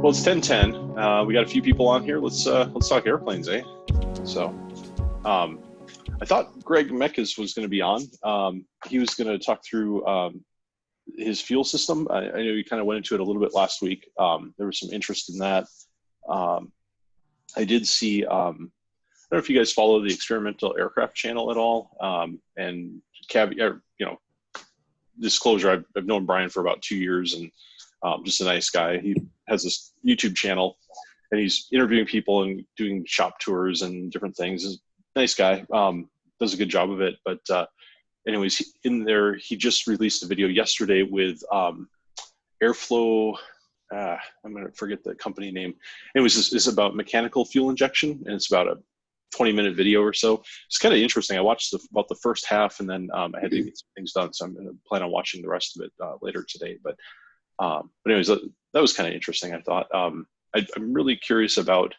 Well, it's 10:10. We got a few people on here. Let's talk airplanes, eh? So, I thought Greg Mekkes was going to be on. He was going to talk through his fuel system. I know you kind of went into it a little bit last week. There was some interest in that. I did see. I don't know if you guys follow the experimental aircraft channel at all. And disclosure, I've known Brian for about 2 years, and just a nice guy. He has this YouTube channel, and he's interviewing people and doing shop tours and different things. He's a nice guy. Does a good job of it. But anyways, in there, he just released a video yesterday with Airflow. I'm going to forget the company name. Anyways, it's about mechanical fuel injection, and it's about a 20-minute video or so. It's kind of interesting. I watched about the first half, and then I had to get some things done, so I'm going to plan on watching the rest of it later today. But anyways, that was kind of interesting, I thought. I'm really curious about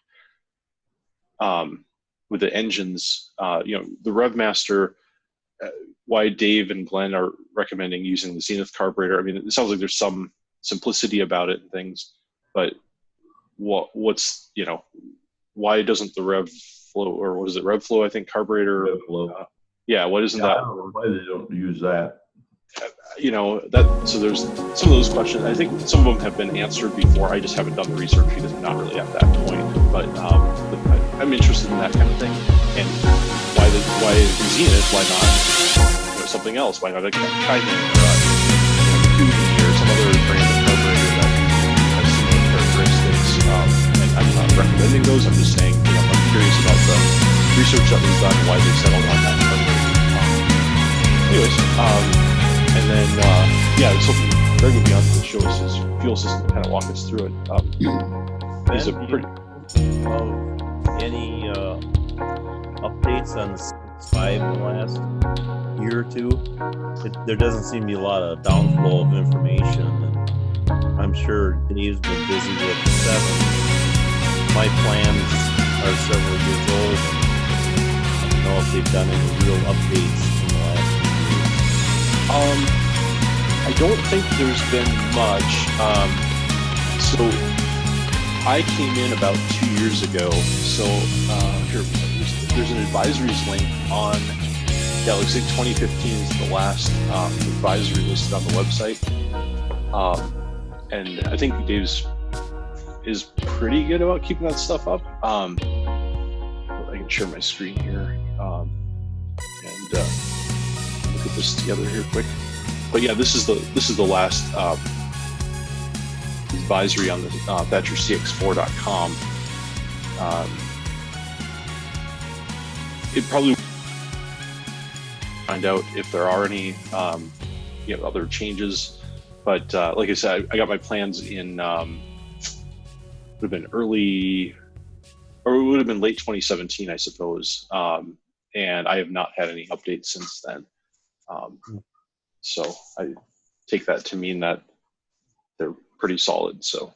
with the engines, the RevMaster, why Dave and Glenn are recommending using the Zenith carburetor. I mean, it sounds like there's some simplicity about it and things, but what's why doesn't the RevFlow, or what is it, RevFlow, I think, carburetor? RevFlow. Why doesn't that? I don't know why they don't use that. So there's some of those questions. I think some of them have been answered before. I just haven't done the research because I'm not really at that point. But I'm interested in that kind of thing. And why Zenith? Why not something else? Why not a Kaiden or Kubi or some other brand of carburetor that has similar characteristics? And I'm not recommending those. I'm just saying I'm curious about the research that was done and why they settled on that carburetor. And then, so Greg will be on to show us his fuel system, kind of walk us through it. He's a pretty... Any updates on the CX5 in the last year or two? There doesn't seem to be a lot of downflow of information, and I'm sure Dave's been busy with the 7. My plans are several years old, and I don't know if they've done any real updates in the last few years. I don't think there's been much. So I came in about 2 years ago. So here, there's an advisories link on, looks like 2015 is the last advisory listed on the website. And I think Dave's is pretty good about keeping that stuff up. I can share my screen here and look at this together here quick. But yeah, this is the last advisory on the Thatcher CX4.com. It probably find out if there are any other changes. But like I said, I got my plans in would have been early, or it would have been late 2017, I suppose. And I have not had any updates since then. So I take that to mean that they're pretty solid. So,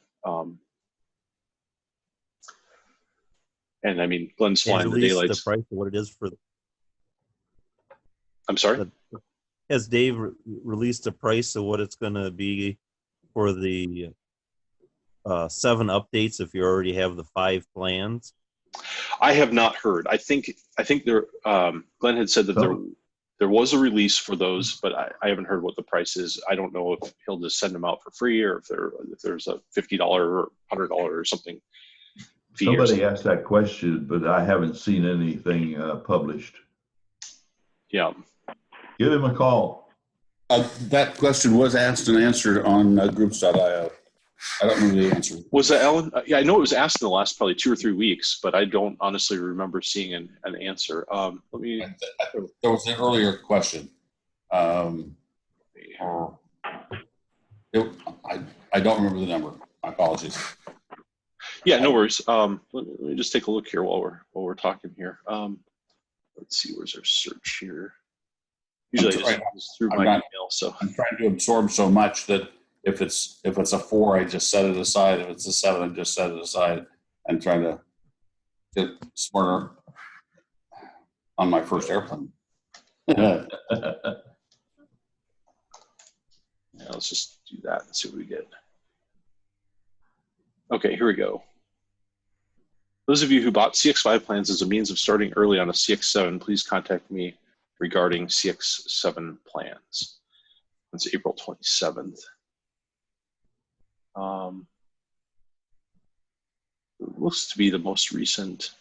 and I mean, Glenn's flying the daylights. The price of what it is for. I'm sorry. Has Dave released the price of what it's going to be for the 7 updates? If you already have the 5 plans, I have not heard. I think there. Glenn had said that there was a release for those, but I haven't heard what the price is. I don't know if he'll just send them out for free, or if there's a $50 or $100 or something. Somebody asked that question, but I haven't seen anything published. Yeah. Give him a call. That question was asked and answered on groups.io. I don't know the answer. Was that Ellen? Yeah, I know it was asked in the last probably 2 or 3 weeks, but I don't honestly remember seeing an answer. Let me. There was an earlier question. I don't remember the number. My apologies. Yeah, no worries. Let me just take a look here while we're talking here. Let's see, where's our search here? Usually I just through my email. So I'm trying to absorb so much that if it's a 4, I just set it aside. If it's a 7, I just set it aside, and trying to get smarter on my first airplane. Yeah, let's just do that and see what we get. Okay, here we go. Those of you who bought CX5 plans as a means of starting early on a CX7, please contact me regarding CX7 plans. That's April 27th. It looks to be the most recent.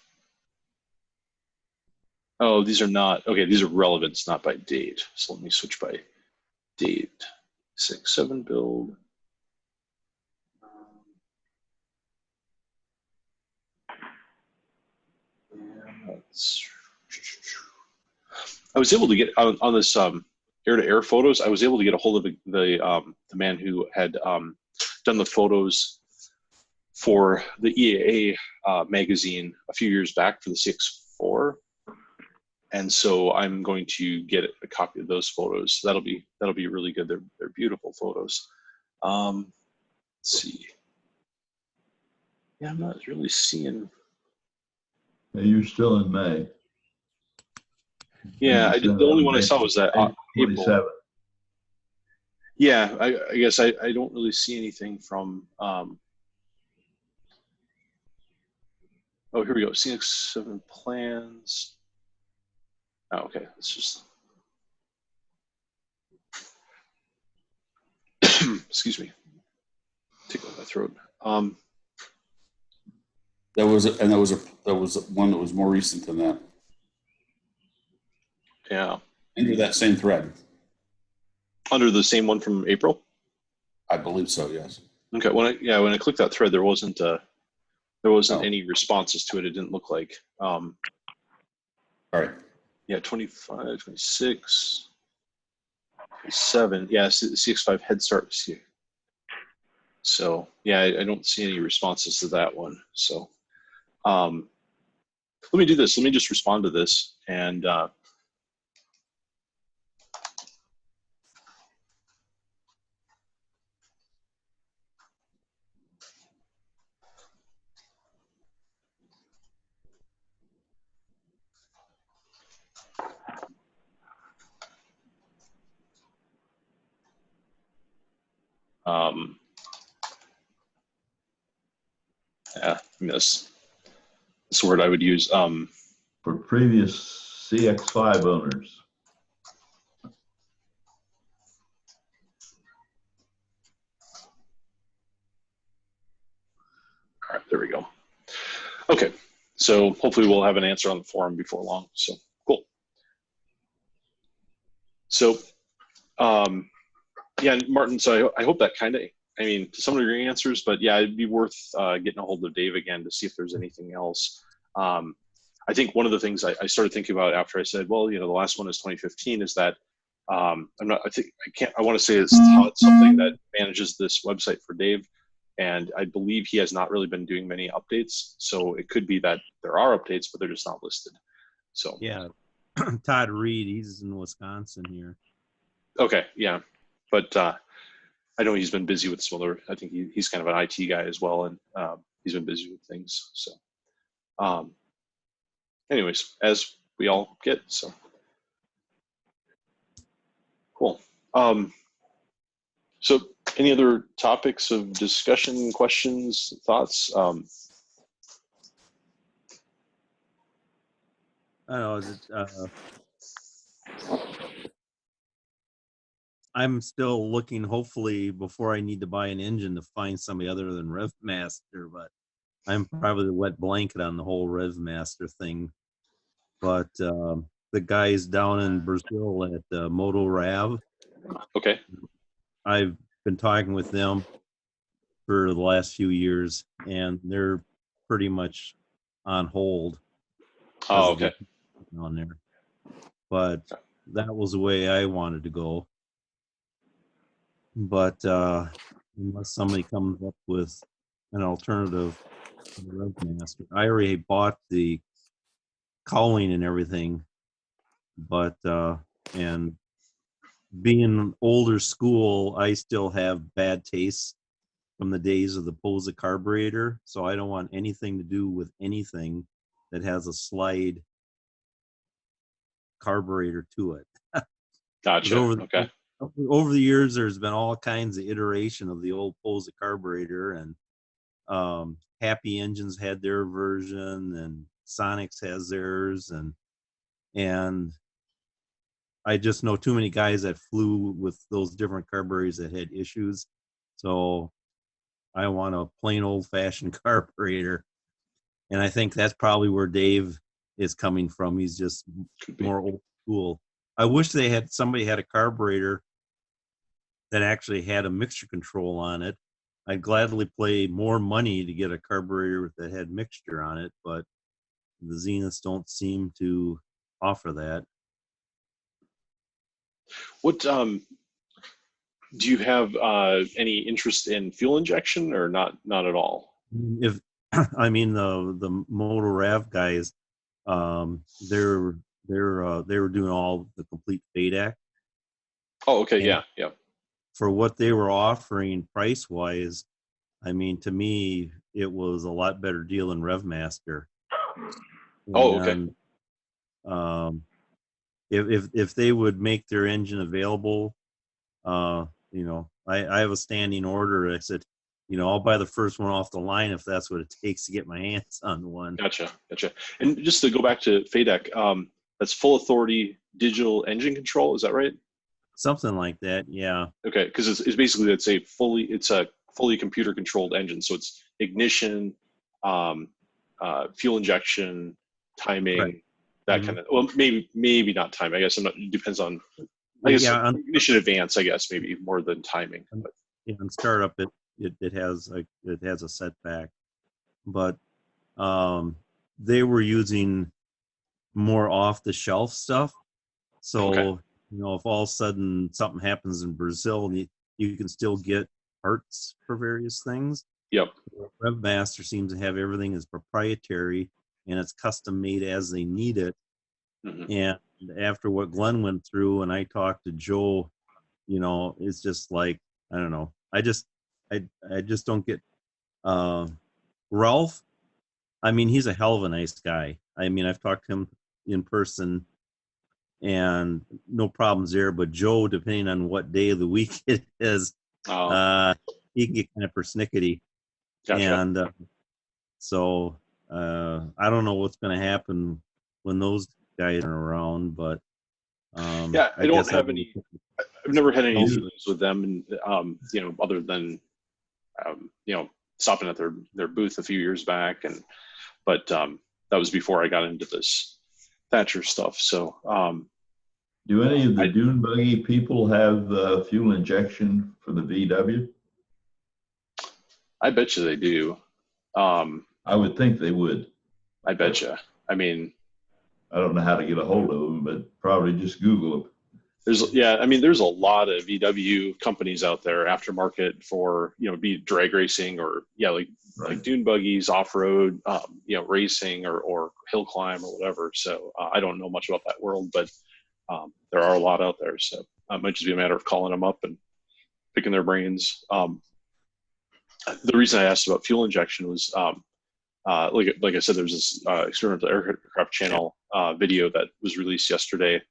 Oh, these are not, okay, these are relevance, not by date. So let me switch by date. 6.7 build. I was able to get on this air-to-air photos. I was able to get a hold of the man who had done the photos for the EAA magazine a few years back for the CX4, and so I'm going to get a copy of those photos. That'll be really good. They're beautiful photos. Let's see. Yeah, I'm not really seeing. You're still in May. Yeah, the only one I saw was that April. 27. Yeah, I guess I don't really see anything from. Oh, here we go. CX7 plans. Oh, okay. Let's just. Excuse me. Take out my throat. There was one that was more recent than that. Yeah. Under that same thread. Under the same one from April. I believe so. Yes. Okay. When I clicked that thread, there wasn't any responses to it. It didn't look like. All right. Yeah, 25, 26, 27. Yeah, CX5 Head Start. So yeah, I don't see any responses to that one. So let me do this. Let me just respond to this and. Yeah, I mean, that's the word I would use. For previous CX5 owners. All right, there we go. Okay, so hopefully we'll have an answer on the forum before long. So cool. So, yeah, Martin. So I hope that kind of, I mean, to some degree answers, but yeah, it'd be worth getting a hold of Dave again to see if there's anything else. I think one of the things I started thinking about after I said, well, you know, the last one is 2015, is that I want to say it's Todd something that manages this website for Dave. And I believe he has not really been doing many updates. So it could be that there are updates, but they're just not listed. So yeah, Todd Reed, he's in Wisconsin here. Okay, yeah. But I know he's been busy with some other, I think he's kind of an IT guy as well. And he's been busy with things. So anyways, as we all get, so cool. So any other topics of discussion, questions, thoughts? I don't know. I'm still looking, hopefully, before I need to buy an engine, to find somebody other than RevMaster, but I'm probably the wet blanket on the whole RevMaster thing. But the guys down in Brazil at Moto Rav, Okay. I've been talking with them for the last few years, and they're pretty much on hold. Oh, okay. On there, but that was the way I wanted to go. But unless somebody comes up with an alternative to the RevMaster, I already bought the cowling and everything, but and being older school, I still have bad taste from the days of the POSA carburetor, so I don't want anything to do with anything that has a slide carburetor to it. Gotcha. Okay. Over the years, there's been all kinds of iteration of the old POSA carburetor, and Happy Engines had their version, and Sonics has theirs, and I just know too many guys that flew with those different carburetors that had issues. So I want a plain old fashioned carburetor. And I think that's probably where Dave is coming from. He's just more old school. I wish somebody had a carburetor that actually had a mixture control on it. I'd gladly pay more money to get a carburetor that had mixture on it, but the Zeniths don't seem to offer that. What do you have any interest in fuel injection or not at all? If I mean the Motor Rav guys, they were doing all the complete FADEC. Oh, okay, And yeah. for what they were offering price wise, I mean, to me, it was a lot better deal than RevMaster. Oh, okay. And, if they would make their engine available, you know, I have a standing order. I said, you know, I'll buy the first one off the line if that's what it takes to get my hands on one. Gotcha. And just to go back to FADEC, that's full authority digital engine control. Is that right? Something like that, yeah. Okay, because it's basically it's a fully computer controlled engine. So it's ignition, fuel injection, timing, Right. that kind of. Well, maybe not time. I guess it depends on. I guess ignition advance. I guess maybe more than timing. But. Yeah, in startup it has a setback, but they were using more off the shelf stuff. So Okay. you know, if all of a sudden something happens in Brazil, you can still get parts for various things. Yep. RevMaster seems to have everything is proprietary and it's custom made as they need it. Mm-hmm. And after what Glenn went through, and I talked to Joe, you know, it's just like, I don't know. I just don't get Ralph. I mean, he's a hell of a nice guy. I mean, I've talked to him in person and no problems there. But Joe, depending on what day of the week it is, he can get kind of persnickety. Gotcha. And so I don't know what's going to happen when those guys are around, but yeah, I don't have any. I've never had any issues with them, and you know, other than you know, stopping at their booth a few years back, but that was before I got into this Thatcher stuff. So, do any of the dune buggy people have fuel injection for the VW? I bet you they do. I would think they would. I bet you. I mean, I don't know how to get a hold of them, but probably just Google them. There's a lot of VW companies out there aftermarket for, you know, be drag racing or like dune buggies, off road, you know, racing or hill climb or whatever. So I don't know much about that world, but there are a lot out there. So it might just be a matter of calling them up and picking their brains. The reason I asked about fuel injection was like I said, there's this Experimental Aircraft Channel video that was released yesterday.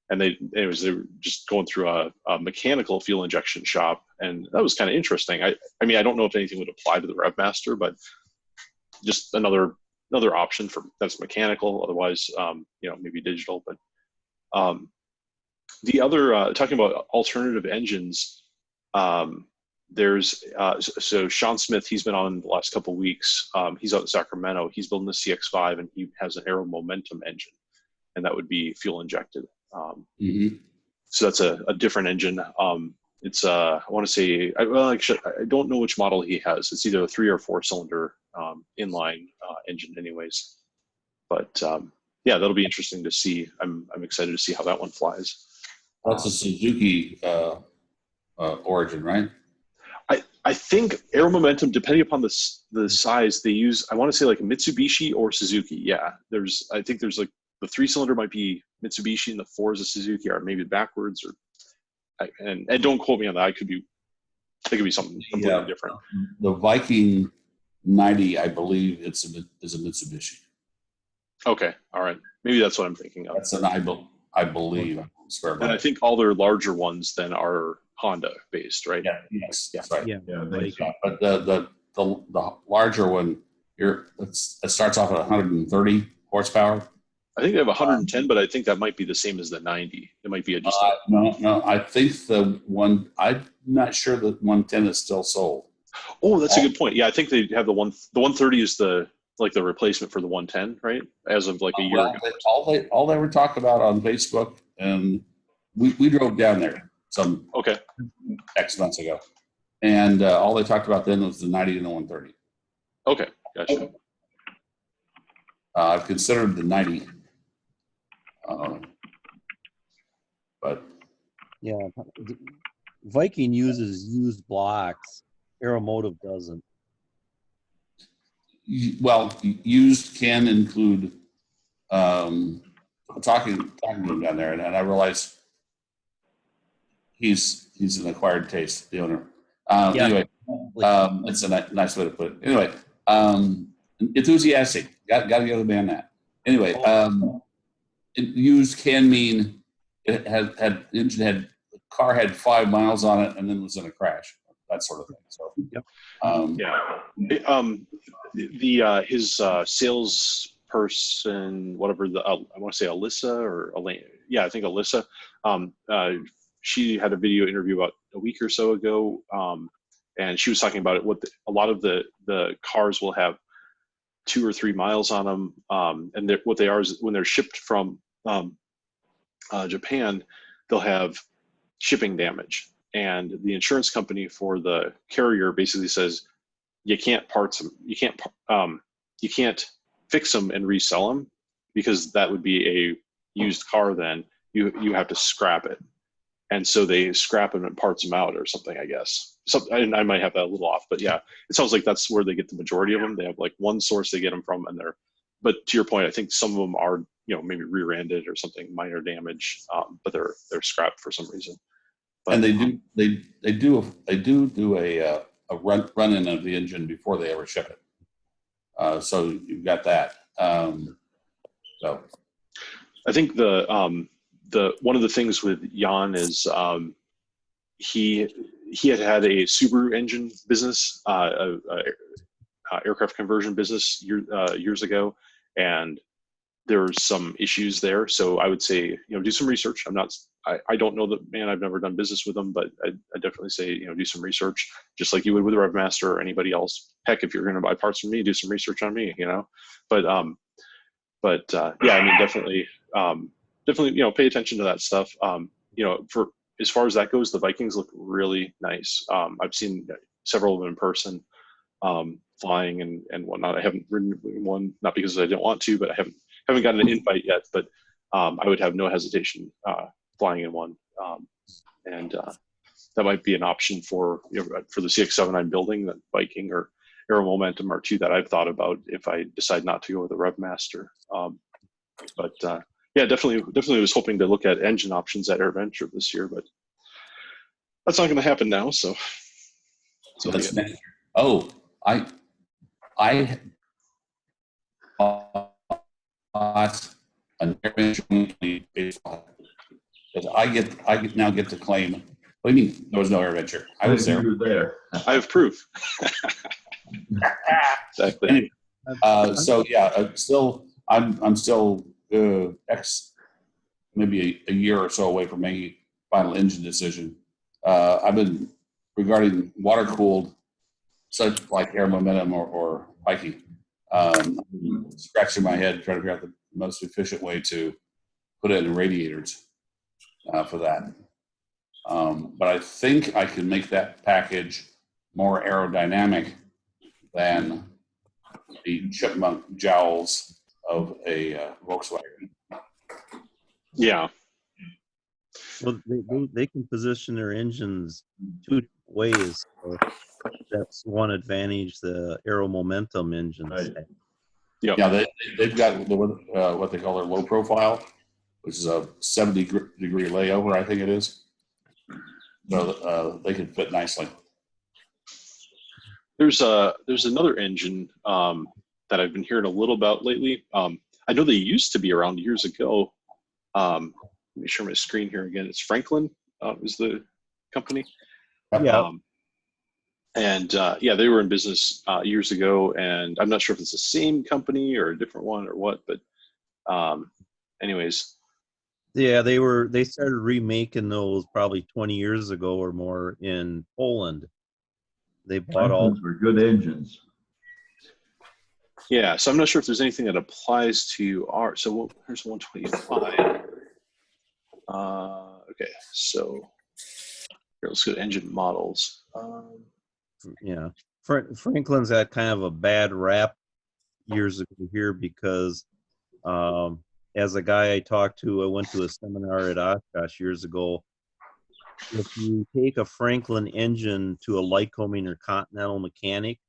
And they were just going through a mechanical fuel injection shop, and that was kind of interesting. I mean, I don't know if anything would apply to the RevMaster, but just another option for that's mechanical. Otherwise, you know, maybe digital. But the other talking about alternative engines, there's so Sean Smith. He's been on the last couple of weeks. He's out in Sacramento. He's building the CX5, and he has an Aero Momentum engine, and that would be fuel injected. So that's a different engine. It's I want to say I don't know which model he has. It's either a 3 or 4 cylinder inline engine, anyways. But yeah, that'll be interesting to see. I'm excited to see how that one flies. That's a Suzuki origin, right? I think Aero Momentum, depending upon the size they use, I want to say like a Mitsubishi or Suzuki. Yeah, I think there's like the 3 cylinder might be Mitsubishi and the 4 is a Suzuki, or maybe backwards. And don't quote me on that. It could be something completely different. The Viking 90, I believe, is a Mitsubishi. Okay, all right. Maybe that's what I'm thinking of. That's an I believe. And I think all their larger ones then are Honda based, right? Yeah. Yes. Yeah. That's right. Yeah, But the larger one, it starts off at 130 horsepower. I think they have 110, but I think that might be the same as the 90. It might be No. I think I'm not sure that 110 is still sold. Oh, that's a good point. Yeah, I think they have the 130 is the replacement for the 110, right? As of like a year ago. All they were talking about on Facebook, and we drove down there some X months ago, and all they talked about then was the 90 and the 130. Okay, gotcha. I've considered the 90, but Yeah, Viking uses used blocks. Aeromotive doesn't. Well, used can include talking to him down there, and I realize he's an acquired taste, the owner. Anyway, it's a nice way to put it. Anyway, enthusiastic. Got to give the man that. Anyway, used can mean it the car had 5 miles on it and then was in a crash, that sort of thing. So, his salesperson, whatever I want to say Alyssa or Elaine. Yeah, I think Alyssa. She had a video interview about a week or so ago, and she was talking about it. A lot of the cars will have 2 or 3 miles on them, and what they are is when they're shipped from Japan, they'll have shipping damage, and the insurance company for the carrier basically says you can't fix them and resell them, because that would be a used car. Then you have to scrap it, and so they scrap them and parts them out or something, I guess. I might have that a little off, but yeah, it sounds like that's where they get the majority of them. They have like one source they get them from, and but to your point, I think some of them are, maybe rear-ended or something, minor damage, but they're scrapped for some reason. But, and they do a run-in of the engine before they ever ship it. So you've got that. So I think the one of the things with Jan is he had a Subaru engine business, aircraft conversion business years ago, and there's some issues there. So I would say, do some research. I don't know the man. I've never done business with them, but I definitely say, do some research, just like you would with Revmaster or anybody else. Heck, if you're going to buy parts from me, do some research on me, But yeah, I mean, definitely, pay attention to that stuff. For as far as that goes, the Vikings look really nice. I've seen several of them in person, flying and whatnot. I haven't ridden one, not because I don't want to, but I haven't gotten an invite yet. But I would have no hesitation flying in one, and that might be an option for the CX7 I'm building. That Viking or Aero Momentum are two that I've thought about if I decide not to go with a Revmaster. But yeah, definitely was hoping to look at engine options at AirVenture this year, but that's not going to happen now. So that's next year. Oh, I bought an AirVenture baseball because I now get to claim. What do you mean there was no AirVenture? I was there. You were there. I have proof. Exactly. Anyway, so yeah, I'm still maybe a year or so away from making final engine decision. I've been regarding water cooled, such like Air Momentum or Viking. Scratching my head trying to figure out the most efficient way to put it in radiators for that. But I think I can make that package more aerodynamic than the chipmunk jowls of a Volkswagen. Yeah. Well, they can position their engines 2 ways. So that's one advantage the Aero Momentum engines Right. have. Yep. Yeah, they've got what they call their low profile, which is a 70-degree layover, I think it is. So they can fit nicely. There's another engine that I've been hearing a little about lately. I know they used to be around years ago. Let me share my screen here again. It's Franklin is the company. Yeah. And yeah, they were in business years ago, and I'm not sure if it's the same company or a different one or what, but anyways. Yeah, they started remaking those probably 20 years ago or more in Poland. They bought all. Franklins were good engines. Yeah, so I'm not sure if there's anything that applies to our. So here's 125. Okay, so here, let's go to engine models. Yeah, Franklin's had kind of a bad rap years ago here because as a guy I talked to, I went to a seminar at Oshkosh years ago. If you take a Franklin engine to a Lycoming or Continental mechanic,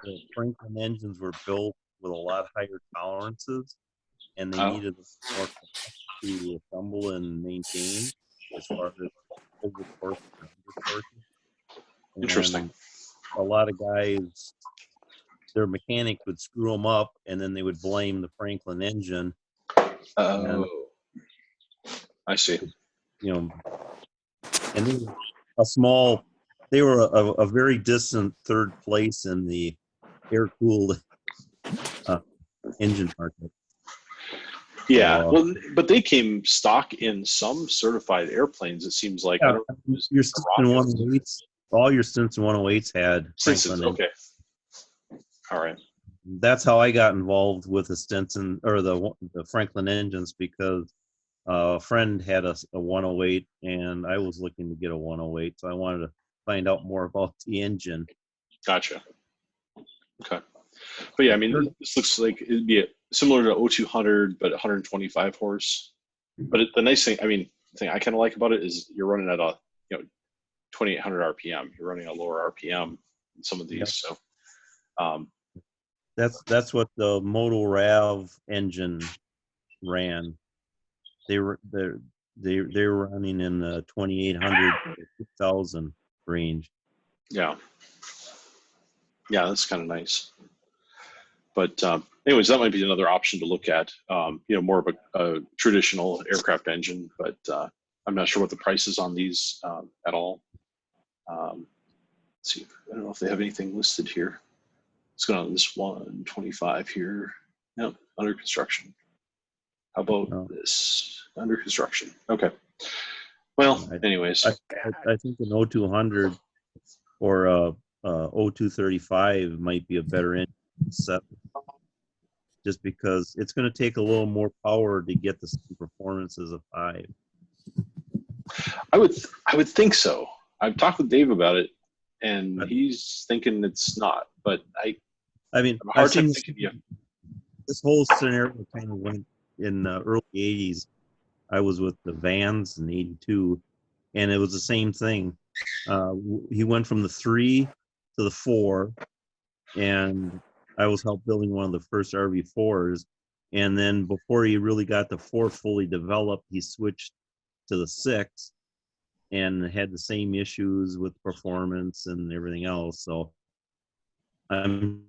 the Franklin engines were built with a lot higher tolerances, and they needed more to assemble and maintain as far as overtorque and undertorque. Interesting. And a lot of guys, their mechanic would screw them up, and then they would blame the Franklin engine. Oh, I see. You know, and they were a very distant third place in the air-cooled engine market. Yeah, well, but they came stock in some certified airplanes. It seems like. Yeah, I don't know, your Stinson 108s, all your Stinson 108s had Simpsons. Franklin. Okay. All right. That's how I got involved with the Stinson or the Franklin engines, because a friend had a 108 and I was looking to get a 108, so I wanted to find out more about the engine. Gotcha. Okay. But yeah, I mean, this looks like it'd be similar to 0200, but 125 horse. But the nice thing, I mean, the thing I kind of like about it is you're running at a 2800 RPM. You're running a lower RPM in some of these. Yep. So that's what the Moto Rav engine ran. They were running in the 2800 to 6000 range. Yeah, that's kind of nice. But anyways, that might be another option to look at. More of a traditional aircraft engine, but I'm not sure what the price is on these at all. Let's see. I don't know if they have anything listed here. Let's go on this 125 here. Yep, under construction. How about this? Under construction. Okay. Well, anyways. I think an 0200 or a 0235 might be a better engine set, just because it's going to take a little more power to get the same performance as a 5. I would think so. I've talked with Dave about it, and he's thinking it's not. But I mean, hard time thinking. Yeah. This whole scenario kind of went in the early 80s. I was with the Vans in '82, and it was the same thing. He went from the 3 to the 4, and I was helped building one of the first RV4s. And then before he really got the 4 fully developed, he switched to the 6 and had the same issues with performance and everything else. So I'm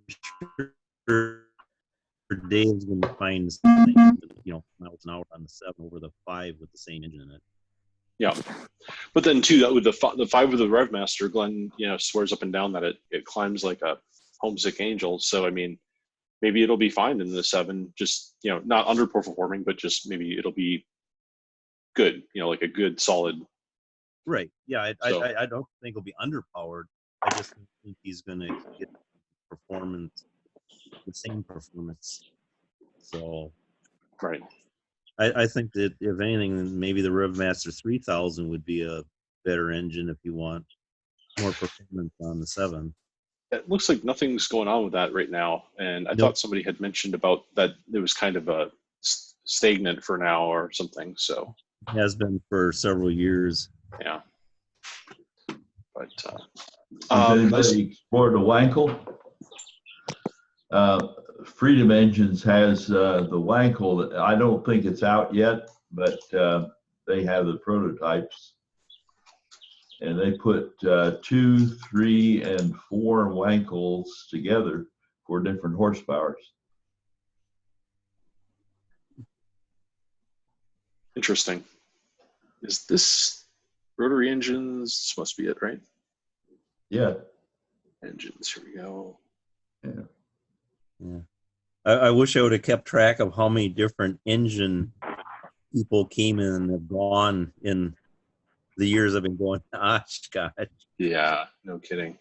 sure Dave's going to find something, miles an hour on the 7 over the 5 with the same engine in it. Yeah, but then too, that with the 5 with the RevMaster, Glenn, swears up and down that it climbs like a homesick angel. So I mean, maybe it'll be fine in the 7, just not underperforming, but just maybe it'll be good, like a good solid. Right. Yeah, I don't think it'll be underpowered. I just think he's going to get the same performance. So, right. I think that if anything, maybe the RevMaster 3000 would be a better engine if you want more performance on the 7. It looks like nothing's going on with that right now, and I thought somebody had mentioned about that it was kind of a stagnant for now or something. So it has been for several years. Yeah. But has anybody explored the Wankel? Freedom Engines has the Wankel. I don't think it's out yet, but they have the prototypes, and they put 2, 3, and 4 Wankels together for different horsepowers. Interesting. Is this Rotary engines. This must be it, right? Yeah. Engines. Here we go. Yeah. I wish I would have kept track of how many different engine people came in and have gone in the years I've been going. Gosh, God. Yeah, no kidding.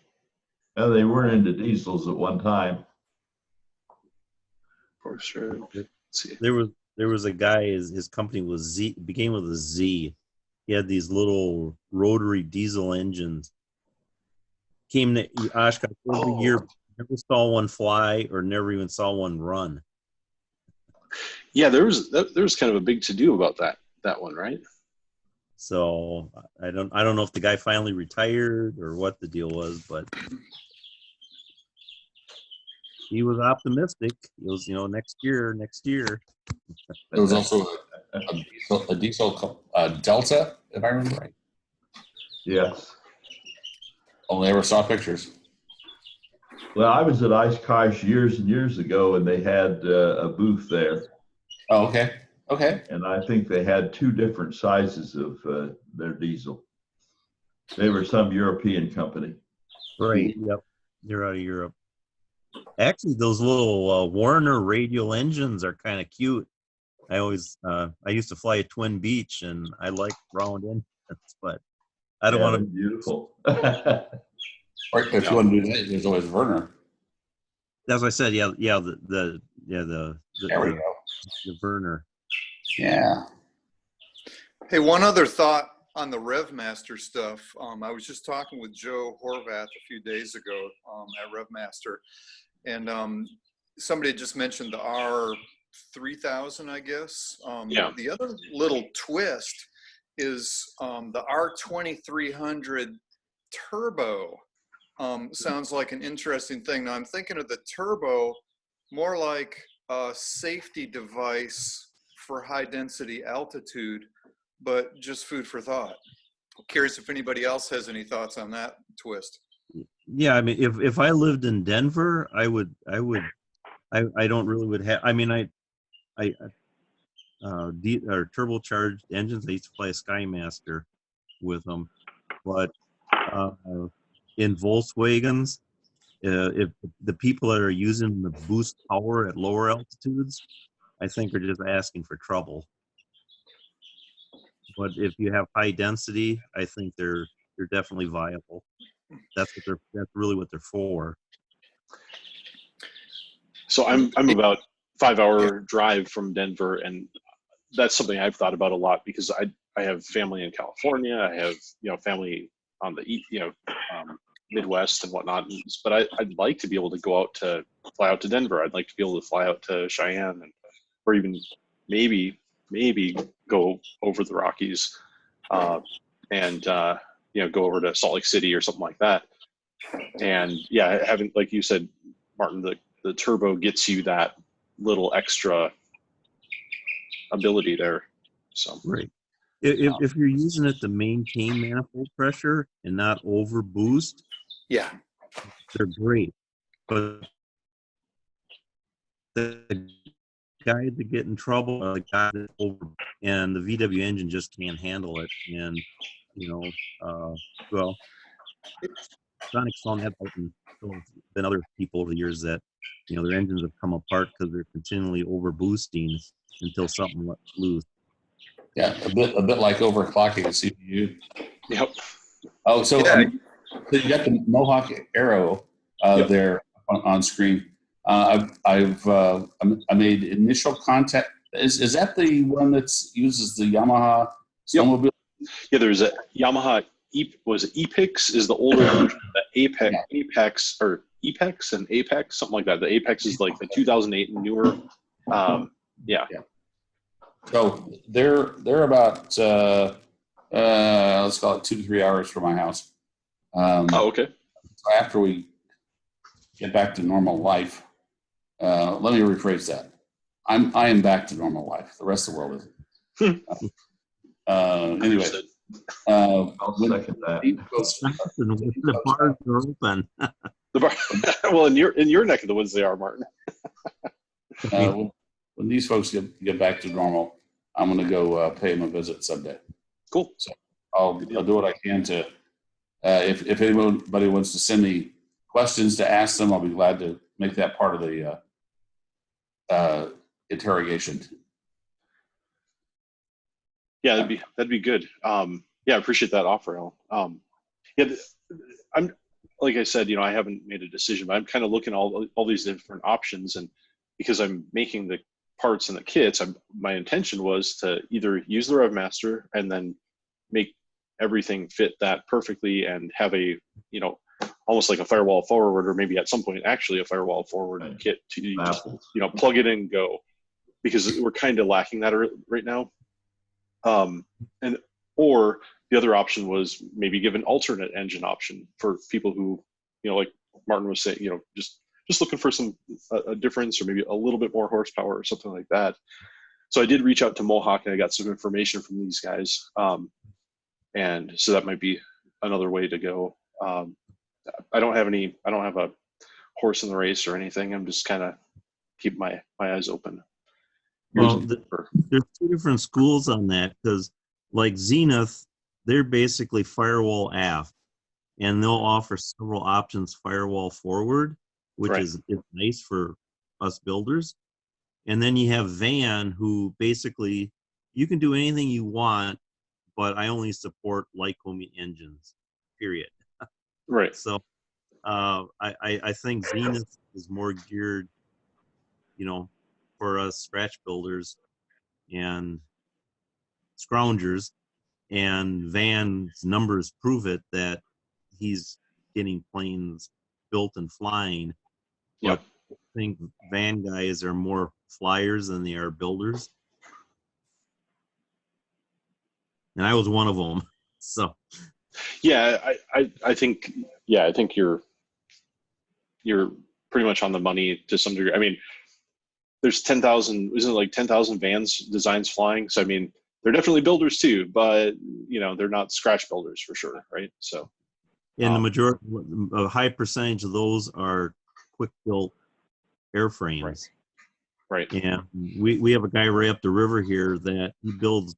Well, they were into diesels at one time. For sure. Let's see. There was a guy. His company was Z. Began with a Z. He had these little rotary diesel engines. Came to Oshkosh every year. Never saw one fly or never even saw one run. Yeah, there was kind of a big to do about that one, right? So I don't know if the guy finally retired or what the deal was, but he was optimistic. He was, next year. There was also a diesel Delta, if I remember right. Yes. Only ever saw pictures. Well, I was at Oshkosh years and years ago, and they had a booth there. Oh, okay. Okay. And I think they had two different sizes of their diesel. They were some European company. Right. Yep. They're out of Europe. Actually, those little Warner radial engines are kind of cute. I used to fly a Twin Beach, and I like round engines, but I don't want to. Beautiful. Or if you want to do that, there's always Werner. As I said, the There we go. the Werner. Yeah. Hey, one other thought on the RevMaster stuff. I was just talking with Joe Horvath a few days ago at RevMaster, and somebody just mentioned the R3000, I guess. Yeah. The other little twist is the R2300 Turbo. Sounds like an interesting thing. Now I'm thinking of the Turbo more like a safety device for high density altitude, but just food for thought. Curious if anybody else has any thoughts on that twist. Yeah, I mean, if I lived in Denver, I don't really would have. I mean, or turbocharged engines. I used to fly a Skymaster with them, but in Volkswagens, if the people that are using the boost power at lower altitudes, I think are just asking for trouble. But if you have high density, I think they're definitely viable. That's really what they're for. So I'm about 5-hour drive from Denver, and that's something I've thought about a lot because I have family in California. I have family on the Midwest and whatnot. But I'd like to be able to fly out to Denver. I'd like to be able to fly out to Cheyenne, or even maybe go over the Rockies, and go over to Salt Lake City or something like that. And yeah, having, like you said, Martin, the turbo gets you that little extra ability there. So right. If you're using it to maintain manifold pressure and not over boost, Yeah, they're great. But the guy that get in trouble, the guy that over, and the VW engine just can't handle it. And Sonic's on that, and so have been other people over the years that their engines have come apart because they're continually over boosting until something lets loose. Yeah, a bit like overclocking a CPU. Yep. Oh, so, Yeah. So you got the Mohawk Arrow there on screen. I made initial contact. Is that the one that uses the Yamaha snowmobile? Yeah, there's a Yamaha. Was it Epix? Is the older version? The Apex or Apex and Apex, something like that. The Apex is like the 2008 and newer. Yeah. So they're about let's call it 2 to 3 hours from my house. Okay. So after we get back to normal life, let me rephrase that. I am back to normal life. The rest of the world isn't. Anyway. I'll second that. The bars are open. The bar. Well, in your neck of the woods, they are, Martin. When these folks get back to normal, I'm going to go pay them a visit someday. Cool. So I'll do what I can to, if anybody wants to send me questions to ask them, I'll be glad to make that part of the interrogation. Yeah, that'd be good. Yeah, I appreciate that offer, Al. Yeah, I'm like I said, I haven't made a decision, but I'm kind of looking at all these different options, and because I'm making the parts and the kits, my intention was to either use the RevMaster and then make everything fit that perfectly and have a almost like a firewall forward, or maybe at some point actually a firewall forward kit to just plug it in and go, because we're kind of lacking that right now. Or the other option was maybe give an alternate engine option for people who, like Martin was saying, just looking for a difference, or maybe a little bit more horsepower or something like that. So I did reach out to Mohawk, and I got some information from these guys. And so that might be another way to go. I don't have a horse in the race or anything. I'm just kind of keep my eyes open. Well, there's two different schools on that, because like Zenith, they're basically firewall aft, and they'll offer several options firewall forward, which is nice for us builders. And then you have Van, who basically you can do anything you want, but I only support Lycoming engines, period. Right. So I think Zenith is more geared, for us scratch builders and scroungers, and Van's numbers prove it that he's getting planes built and flying. Yep. But I think Van guys are more flyers than they are builders. And I was one of them. So yeah, I think you're pretty much on the money to some degree. I mean, there's 10,000, isn't it like 10,000 Vans designs flying? So I mean, they're definitely builders too, but they're not scratch builders for sure, right? So and the majority, a high percentage of those are quick built airframes. Right. And we have a guy right up the river here that he builds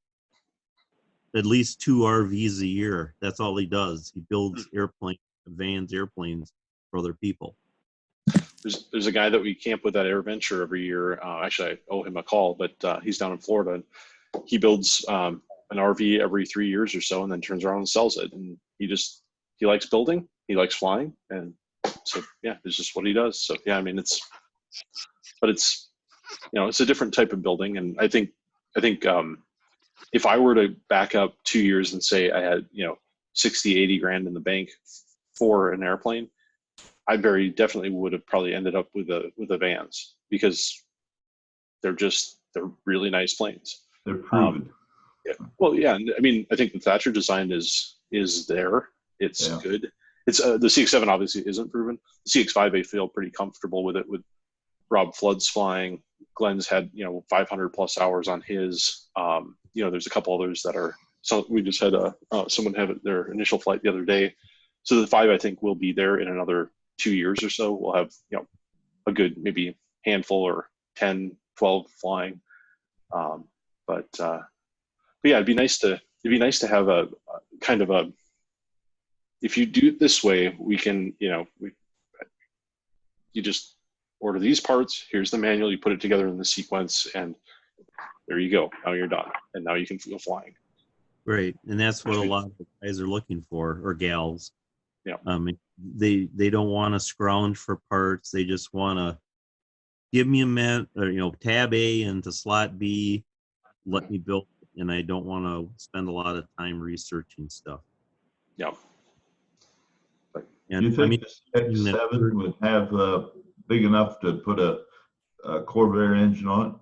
at least 2 RVs a year. That's all he does. He builds airplanes for other people. There's a guy that we camp with at AirVenture every year. Actually, I owe him a call, but he's down in Florida. He builds an RV every 3 years or so, and then turns around and sells it. And he likes building, he likes flying, and so yeah, it's just what he does. So yeah, I mean, it's a different type of building, and I think if I were to back up 2 years and say I had 60-80 grand in the bank for an airplane, I very definitely would have probably ended up with the Vans, because they're really nice planes. They're proven. Yeah. Well, yeah. I mean, I think the Thatcher design is there. It's good. It's the CX7 obviously isn't proven. The CX5, I feel pretty comfortable with it. With Rob Flood's flying, Glenn's had 500 plus hours on his. There's a couple others that are. So we just had someone have their initial flight the other day. So the 5, I think, will be there in another 2 years or so. We'll have a good maybe handful or 10, 12 flying. But yeah, it'd be nice to have a kind of a. If you do it this way, we can you just order these parts. Here's the manual. You put it together in the sequence, and there you go. Now you're done, and now you can go flying. Right, and that's what a lot of guys are looking for, or gals. Yeah. They don't want to scrounge for parts. They just want to give me tab A into slot B, let me build, and I don't want to spend a lot of time researching stuff. Yeah. Do you think the CX7 would have big enough to put a Corvair engine on it?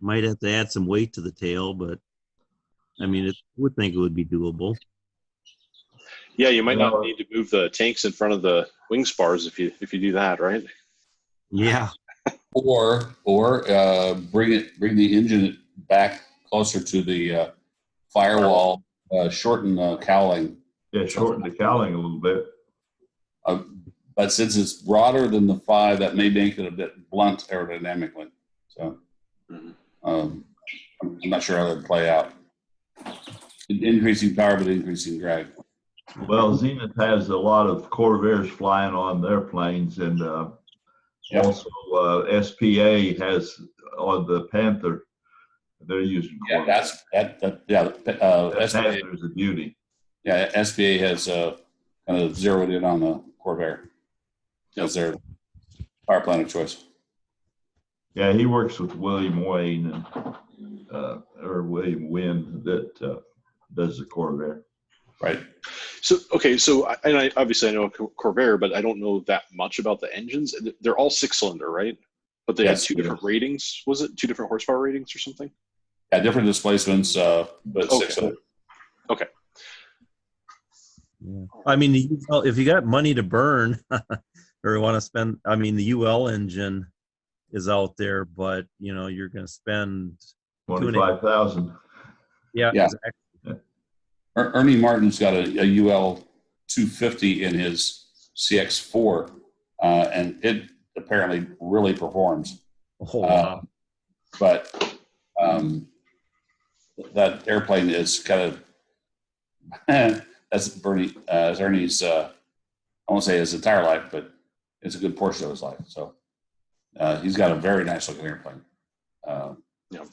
Might have to add some weight to the tail, but I mean, I would think it would be doable. Yeah, you might not need to move the tanks in front of the wing spars if you do that, right? Yeah. Or bring the engine back closer to the firewall, shorten the cowling. Yeah, shorten the cowling a little bit. But since it's broader than the 5, that may make it a bit blunt aerodynamically. So, I'm not sure how that would play out. Increasing power, but increasing drag. Well, Zenith has a lot of Corvairs flying on their planes, and Yep. also SPA has on the Panther. They're using Yeah, Corvairs. SPA, Panther's a beauty. yeah, SPA has kind of zeroed in on the Corvair as their power plant of choice. Yeah, he works with William Wayne and or William Wynn that does the Corvair. Right. So okay, so I obviously I know Corvair, but I don't know that much about the engines. They're all 6-cylinder, right? But they Yes, had two different ratings. Was it 2 different horsepower ratings or something? Yeah, different displacements, but Okay. 600. Okay. Yeah. I mean, if you got money to burn or you want to spend, I mean, the UL engine is out there, but you're going to spend 25,000. Yeah, Yeah. exactly. Ernie Martin's got a UL 250 in his CX4, and it apparently really performs. Oh, wow. But that airplane is kind of that's Ernie's. I won't say his entire life, but it's a good portion of his life. So he's got a very nice looking airplane. Yeah.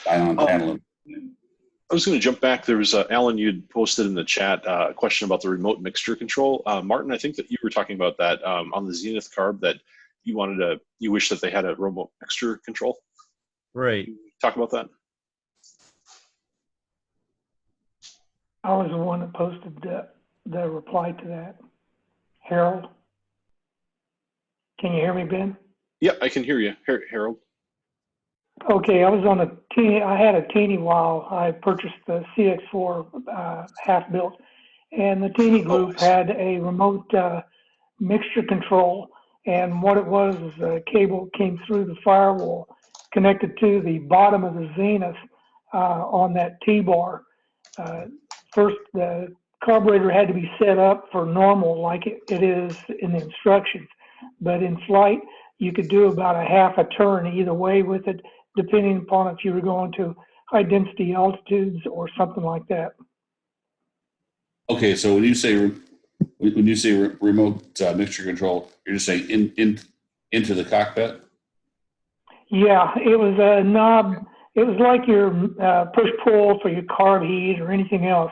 Ion panel. I was going to jump back. There was Alan, you'd posted in the chat a question about the remote mixture control. Martin, I think that you were talking about that on the Zenith carb, that you wish that they had a remote mixture control. Right. Can you talk about that? I was the one that posted the reply to that. Harold, can you hear me, Ben? Yeah, I can hear you, Harold. Okay, I was on I had a teeny while I purchased the CX4 half built, and the teeny group had a remote mixture control, and what it was is a cable came through the firewall, connected to the bottom of the Zenith on that T-bar. First, the carburetor had to be set up for normal like it is in the instructions, but in flight, you could do about a half a turn either way with it, depending upon if you were going to high density altitudes or something like that. Okay, so when you say remote mixture control, you're just saying into the cockpit. Yeah, it was a knob. It was like your push-pull for your carb heat or anything else.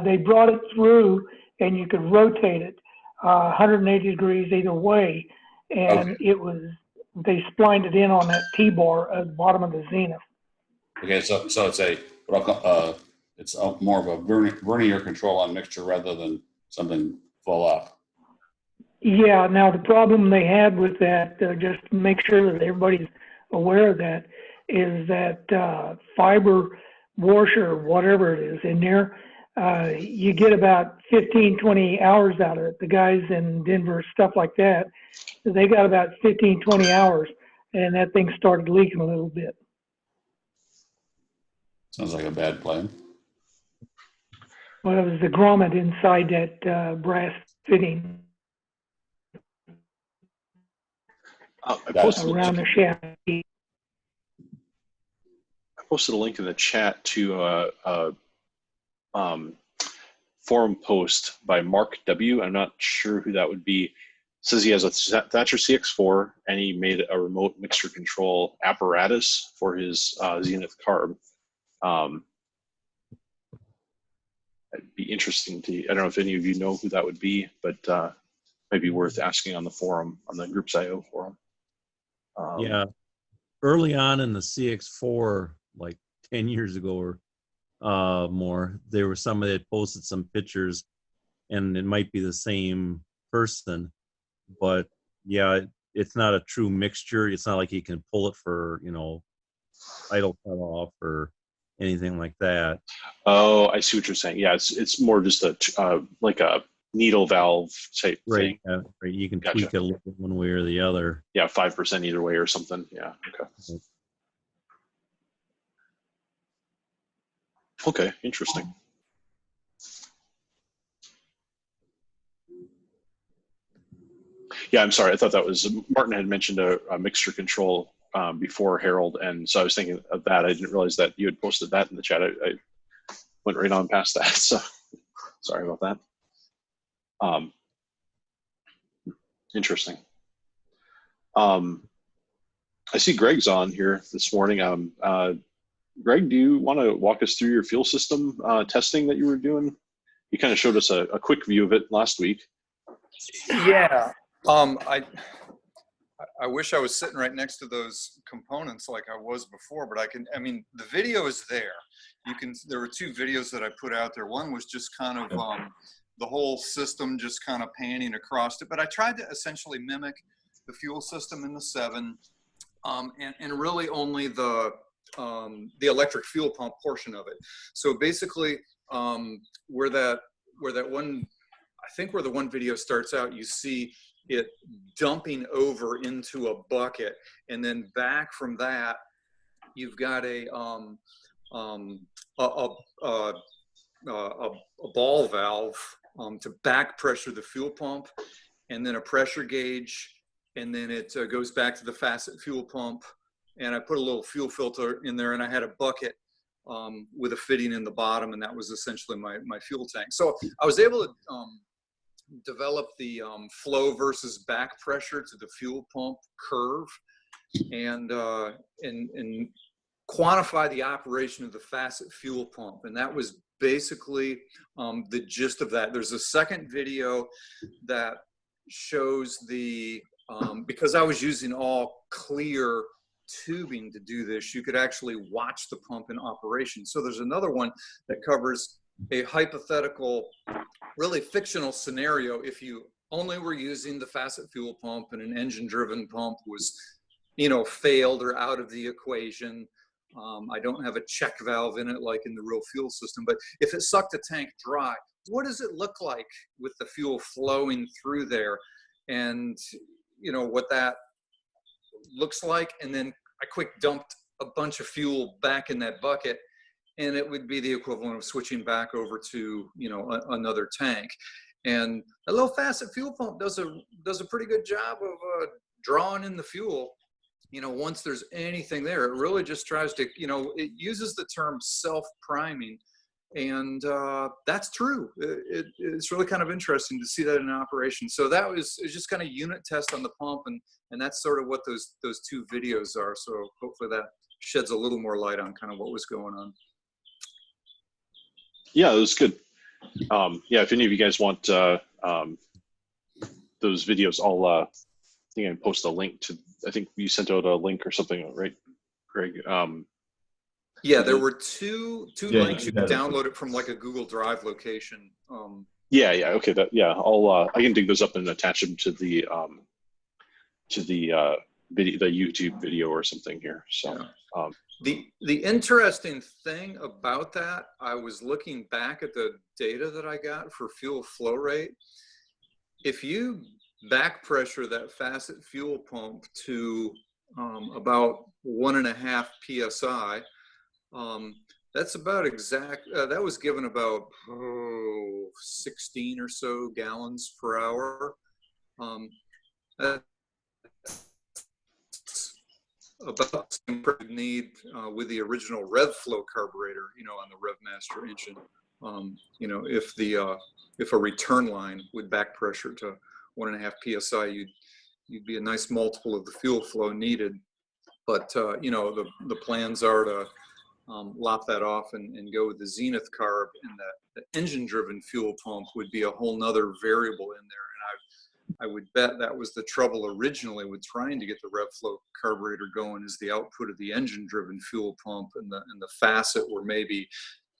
They brought it through, and you could rotate it 180 degrees either way, and Okay. They splined it in on that T-bar at the bottom of the Zenith. Okay, so it's more of a vernier control on mixture rather than something full up. Yeah. Now the problem they had with that, just to make sure that everybody's aware of that, is that fiber washer, whatever it is in there, you get about 15, 20 hours out of it. The guys in Denver, stuff like that, they got about 15, 20 hours, and that thing started leaking a little bit. Sounds like a bad plan. Well, it was the grommet inside that brass fitting I posted around the shaft. I posted a link in the chat to a forum post by Mark W. I'm not sure who that would be. Says he has a Thatcher CX4 and he made a remote mixture control apparatus for his Zenith carb. It'd be interesting to, I don't know if any of you know who that would be, but might be worth asking on the forum, on the Groups.io forum. Yeah. Early on in the CX4, like 10 years ago or more, there was somebody that posted some pictures, and it might be the same person, but yeah, it's not a true mixture. It's not like you can pull it for, idle cut off or anything like that. Oh, I see what you're saying. Yeah, it's more just a like a needle valve type thing. Right. You can Gotcha. tweak it a little bit one way or the other. Yeah, 5% either way or something. Yeah. Okay. Okay. Interesting. Yeah, I'm sorry. I thought that was Martin had mentioned a mixture control before Harold, and so I was thinking of that. I didn't realize that you had posted that in the chat. I went right on past that, so sorry about that. Interesting. I see Greg's on here this morning. Greg, do you want to walk us through your fuel system testing that you were doing? You kind of showed us a quick view of it last week. Yeah. I wish I was sitting right next to those components like I was before, but I mean, the video is there. There were 2 videos that I put out there. One was just kind of the whole system just kind of panning across it, but I tried to essentially mimic the fuel system in the 7, and really only the electric fuel pump portion of it. So basically, where the one video starts out, you see it dumping over into a bucket, and then back from that, you've got a ball valve to back pressure the fuel pump, and then a pressure gauge, and then it goes back to the facet fuel pump. And I put a little fuel filter in there, and I had a bucket with a fitting in the bottom, and that was essentially my fuel tank. So I was able to develop the flow versus back pressure to the fuel pump curve, and quantify the operation of the facet fuel pump. And that was basically the gist of that. There's a second video that shows because I was using all clear tubing to do this, you could actually watch the pump in operation. So there's another one that covers a hypothetical, really fictional scenario if you only were using the facet fuel pump and an engine-driven pump was, failed or out of the equation. I don't have a check valve in it like in the real fuel system, but if it sucked the tank dry, what does it look like with the fuel flowing through there? And what that looks like, and then I quick dumped a bunch of fuel back in that bucket, and it would be the equivalent of switching back over to another tank. And a little facet fuel pump does a pretty good job of drawing in the fuel. Once there's anything there, it really just tries to, it uses the term self-priming, and that's true. It's really kind of interesting to see that in operation. So that was just kind of unit test on the pump, and that's sort of what those 2 videos are. So hopefully that sheds a little more light on kind of what was going on. Yeah, it was good. If any of you guys want those videos, I think I post a link to. I think you sent out a link or something, right, Greg? Yeah, there were two links. You could download it from like a Google Drive location. Yeah. Okay. I can dig those up and attach them to the video, the YouTube video or something here. So. Yeah. The interesting thing about that, I was looking back at the data that I got for fuel flow rate. If you back pressure that facet fuel pump to about 1.5 psi, that's about exact. That was given about 16 or so gallons per hour. About the need with the original RevFlow carburetor, on the RevMaster engine. If a return line with back pressure to 1.5 psi, you'd be a nice multiple of the fuel flow needed. But the plans are to lop that off and go with the Zenith carb, and that the engine-driven fuel pump would be a whole nother variable in there. And I would bet that was the trouble originally with trying to get the RevFlow carburetor going, is the output of the engine-driven fuel pump, and the facet were maybe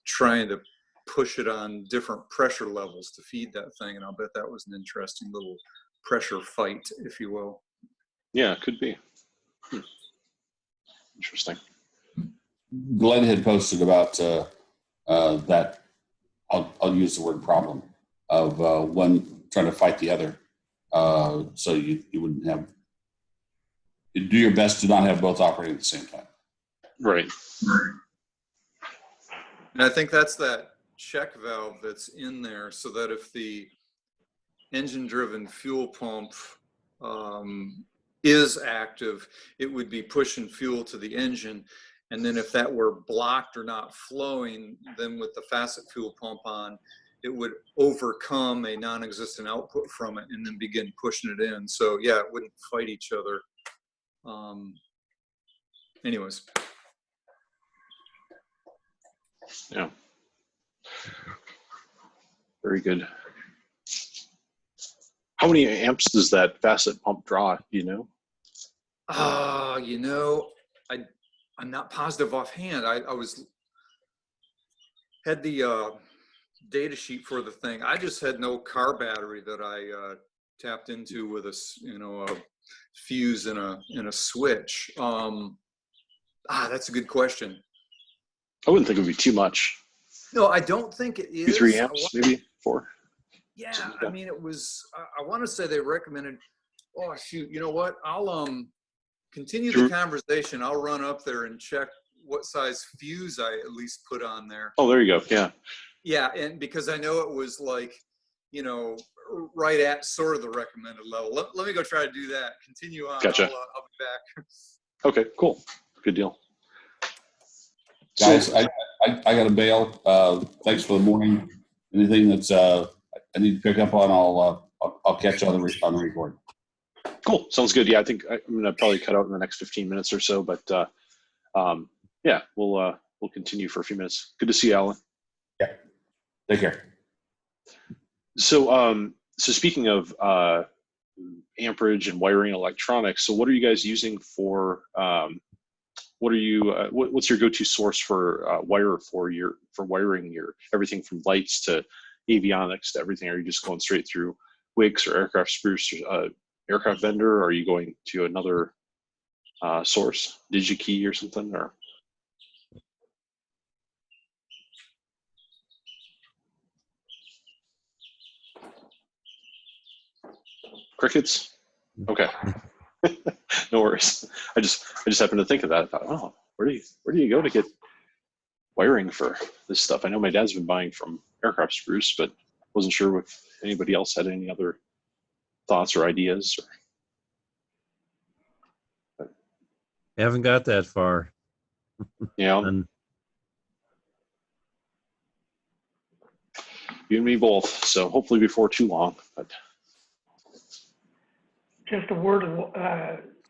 trying to push it on different pressure levels to feed that thing. And I'll bet that was an interesting little pressure fight, if you will. Yeah, it could be. Interesting. Glenn had posted about that. I'll use the word problem of one trying to fight the other. So you wouldn't have, you do your best to not have both operating at the same time. Right. And I think that's that check valve that's in there, so that if the engine-driven fuel pump is active, it would be pushing fuel to the engine. And then if that were blocked or not flowing, then with the facet fuel pump on, it would overcome a non-existent output from it and then begin pushing it in. So yeah, it wouldn't fight each other. Anyways. Yeah. Very good. How many amps does that facet pump draw? Do you know? You know, I'm not positive offhand. I had the data sheet for the thing. I just had no car battery that I tapped into with a fuse and a switch. That's a good question. I wouldn't think it would be too much. No, I don't think it is. 2-3 amps, maybe 4. Yeah, I mean, it was. I want to say they recommended. Oh shoot! You know what? I'll continue the conversation. I'll run up there and check what size fuse I at least put on there. Oh, there you go. Yeah. Yeah, and because I know it was like, right at sort of the recommended level. Let me go try to do that. Continue on. Gotcha. I'll be back. Okay, cool. Good deal. Guys, I got to bail. Thanks for the morning. Anything that's I need to pick up on, I'll catch you on the record. Cool. Sounds good. Yeah, I think I'm gonna probably cut out in the next 15 minutes or so, but yeah, we'll continue for a few minutes. Good to see you, Alan. Yeah. Take care. So speaking of amperage and wiring electronics, so what are you guys using for? What's your go-to source for wire for wiring your everything from lights to avionics to everything? Are you just going straight through Wix or aircraft spruce, aircraft vendor, or are you going to another source, DigiKey or something? Or crickets? Okay. No worries. I just happened to think of that. I thought, oh, where do you go to get wiring for this stuff? I know my dad's been buying from aircraft spruce, but wasn't sure if anybody else had any other thoughts or ideas. Haven't got that far. Yeah. And You and me both. So hopefully before too long. But Just a word of,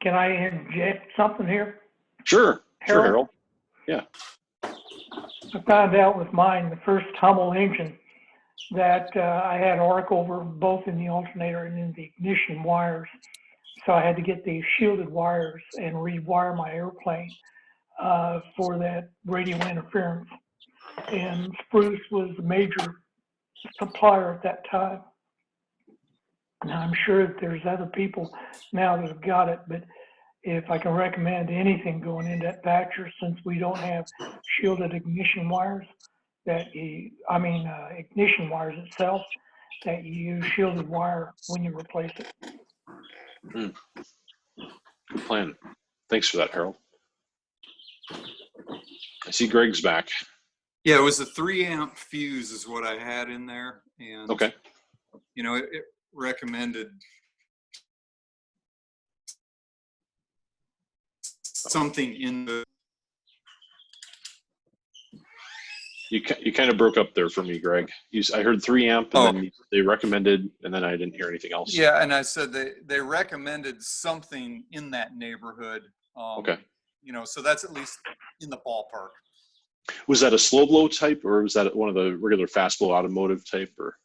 can I inject something here? sure, Harold? Yeah. I found out with mine, the first Hummel engine, that I had arc over both in the alternator and in the ignition wires. So I had to get the shielded wires and rewire my airplane for that radio interference. And Spruce was the major supplier at that time. Now, I'm sure that there's other people now that have got it, but if I can recommend anything going into that Thatcher, since we don't have shielded ignition wires, ignition wires itself, that you use shielded wire when you replace it. Good plan. Thanks for that, Harold. I see Greg's back. Yeah, it was a 3 amp fuse is what I had in there. And, Okay. It recommended something in the. You kind of broke up there for me, Greg. I heard 3 amp, and then they recommended, and then I didn't hear anything else. Yeah, and I said they recommended something in that neighborhood. Okay. So that's at least in the ballpark. Was that a slow blow type, or was that one of the regular fast blow automotive type, or?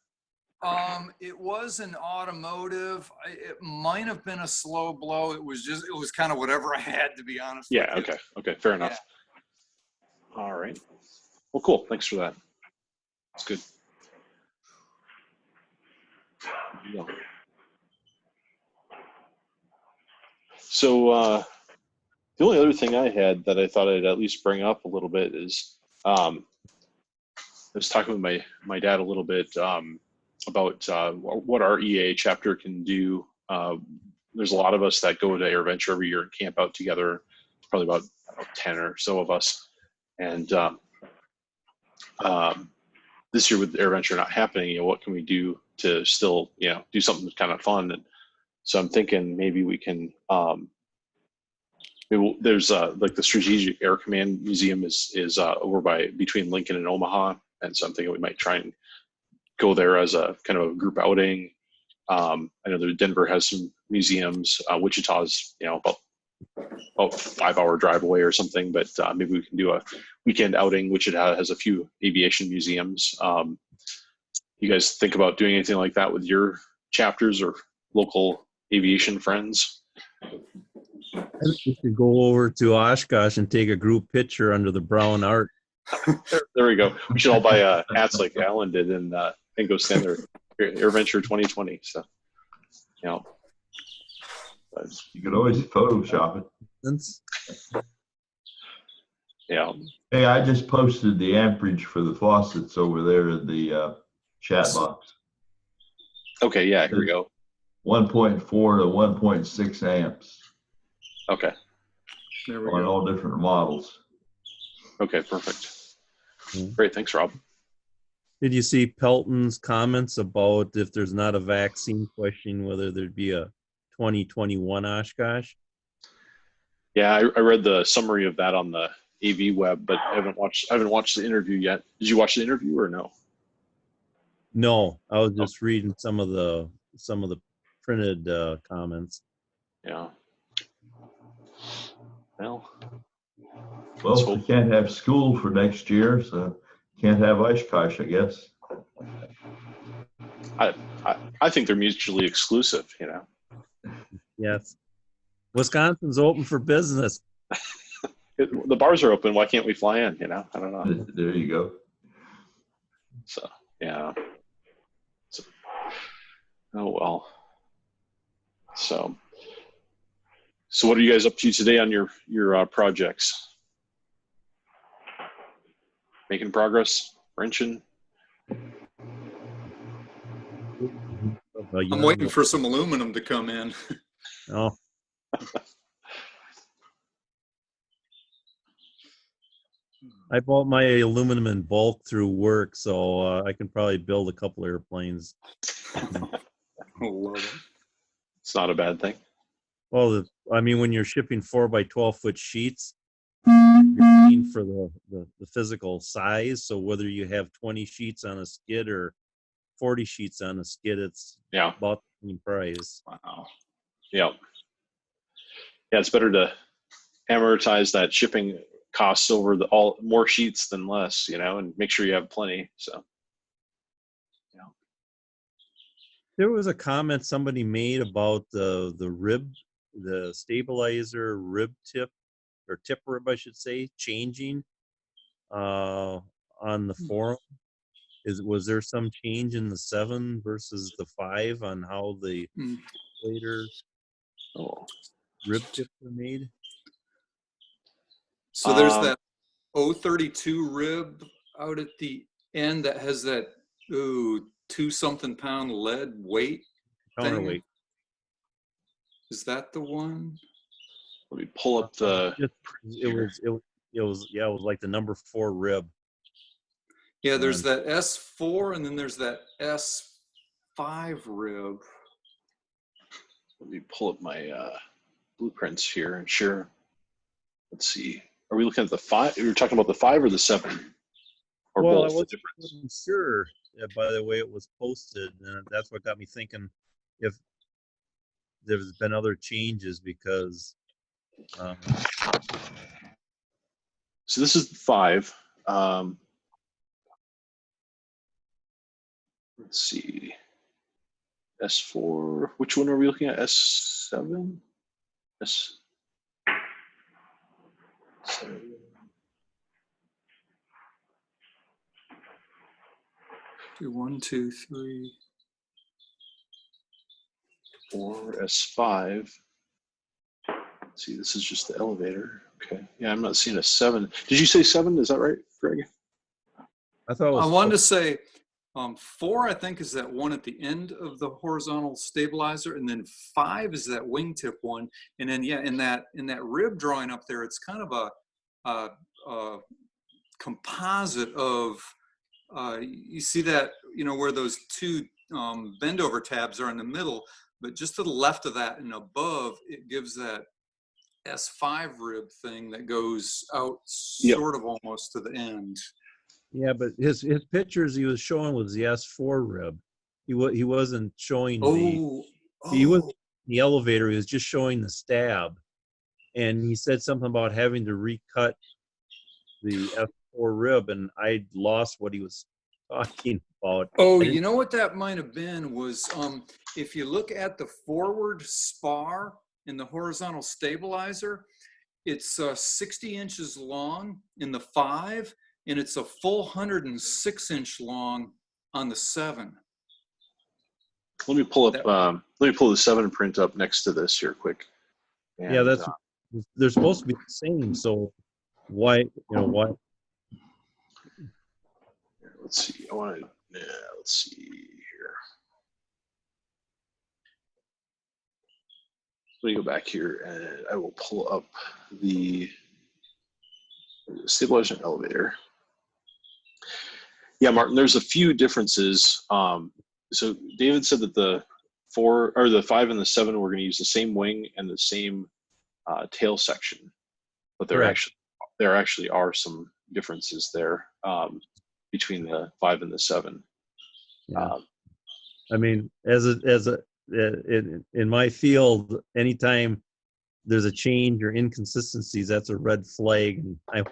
It was an automotive. It might have been a slow blow. It was kind of whatever I had, to be honest. Yeah. Okay. Fair enough. Yeah. All right. Well, cool. Thanks for that. That's good. Yeah. So the only other thing I had that I thought I'd at least bring up a little bit is I was talking with my dad a little bit about what our EA chapter can do. There's a lot of us that go to AirVenture every year and camp out together, probably about 10 or so of us. And this year with AirVenture not happening, what can we do to still, do something kind of fun? And So I'm thinking maybe we can, there's like the Strategic Air Command Museum is over between Lincoln and Omaha. And so I'm thinking we might try and go there as a kind of a group outing. I know that Denver has some museums. Wichita's, about 5-hour drive away or something, but maybe we can do a weekend outing. Wichita has a few aviation museums. You guys think about doing anything like that with your chapters or local aviation friends? I think we should go over to Oshkosh and take a group picture under the brown art. There we go. We should all buy hats like Alan did and go stand there. AirVenture 2020. So, but, You could always Photoshop it. yeah. Hey, I just posted the amperage for the faucets over there in the chat box. Okay. Yeah. Here we go. 1.4 to 1.6 amps Okay. There we on go. all different models. Okay. Perfect. Great. Thanks, Rob. Did you see Pelton's comments about if there's not a vaccine question, whether there'd be a 2021 Oshkosh? Yeah, I read the summary of that on the AV web, but I haven't watched the interview yet. Did you watch the interview or no? No, I was just reading some of the printed comments. Yeah. Well, Well, we can't have school for next year, so can't have Oshkosh, I guess. I think they're mutually exclusive. Yes. Wisconsin's open for business. The bars are open. Why can't we fly in? I don't know. There you go. So yeah. So, oh well. So what are you guys up to today on your projects? Making progress? Wrenching? I'm waiting for some aluminum to come in. Oh. I bought my aluminum in bulk through work, so I can probably build a couple airplanes. I love it. It's not a bad thing. Well, when you're shipping 4x12-foot sheets, you're paying for the physical size. So whether you have 20 sheets on a skid or 40 sheets on a skid, it's about the same price. Wow. Yeah. Yeah, it's better to amortize that shipping costs over more sheets than less, and make sure you have plenty. So, There was a comment somebody made about the rib, the stabilizer rib tip, or tip rib, I should say, changing on the forum. Was there some change in the 7 versus the 5 on how the later rib tips are made? So there's that 032 rib out at the end that has that 2-something pound lead weight Counterweight. thing. Is that the one? Let me pull up the. It was like the number 4 rib. Yeah, there's that S4 and then there's that S5 rib. Let me pull up my blueprints here and share. Let's see. Are we looking at the 5? You're talking about the 5 or the 7? Or well, both? I wasn't sure by the way it was posted, and that's what got me thinking if there's been other changes because. So this is the 5. Let's see. S4. Which one are we looking at? S7? S7. 1, 2, 3. 4, S5. Let's see, this is just the elevator. Okay. Yeah, I'm not seeing a 7. Did you say 7? Is that right, Greg? I thought it was I wanted to say 4, I think, is that one at the end of the horizontal stabilizer, and then 5 is that wingtip one. And then in that rib drawing up there, it's kind of a composite of you see that where those 2 bend over tabs are in the middle. but just to the left of that and above, it gives that S5 rib thing that goes out sort of almost to the end. Yeah, but his pictures he was showing was the S4 rib. He wasn't showing he was in the elevator. He was just showing the stab, and he said something about having to recut the F4 rib, and I lost what he was talking about. Oh, you know what that might have been was if you look at the forward spar in the horizontal stabilizer, it's 60 inches long in the 5, and it's a full 106-inch long on the 7. Let me pull up. Let me pull the 7 print up next to this here, quick. And, yeah, they're supposed to be the same. So why? Why? Let's see. Let's see here. Let me go back here, and I will pull up the stabilizer and elevator. Yeah, Martin, there's a few differences. So David said that the 5 and the 7 were going to use the same wing and the same tail section, but there actually are some differences there between the 5 and the 7. Yeah. I mean, in my field, anytime there's a change or inconsistencies, that's a red flag. And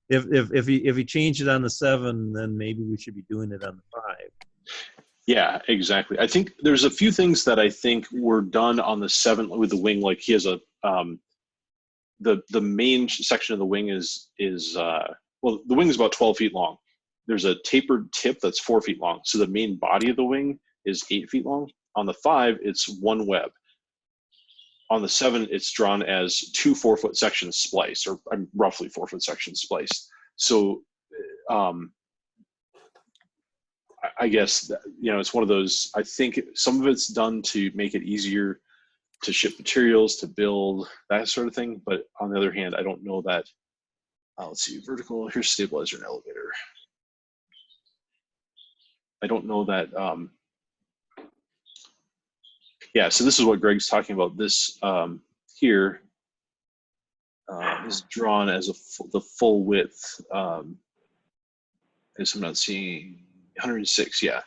if he changed it on the 7, then maybe we should be doing it on the 5. Yeah, exactly. I think there's a few things that I think were done on the 7 with the wing. Like he has a the main section of the wing is the wing is about 12 feet long. There's a tapered tip that's 4 feet long. So the main body of the wing is 8 feet long. On the 5, it's one web. On the 7, it's drawn as 2 4-foot sections spliced, or roughly 4-foot sections spliced. So I guess it's one of those. I think some of it's done to make it easier to ship materials, to build, that sort of thing. But on the other hand, I don't know that. Let's see, vertical. Here's stabilizer and elevator. I don't know that. Yeah, so this is what Greg's talking about. This here is drawn as the full width. I guess I'm not seeing 106. Yeah.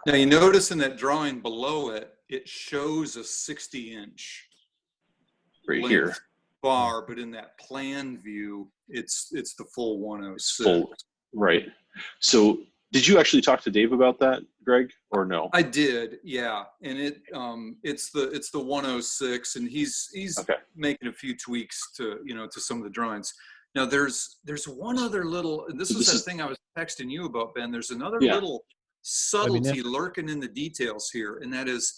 Now you notice in that drawing below it, it shows a 60-inch right here bar, but in that plan view, it's the full 106. Full, right. So did you actually talk to Dave about that, Greg, or no? I did, yeah. And it's the 106, and he's okay. making a few tweaks to some of the drawings. Now there's one other little. This is the thing I was texting you about, Ben. There's another little subtlety lurking in the details here, and that is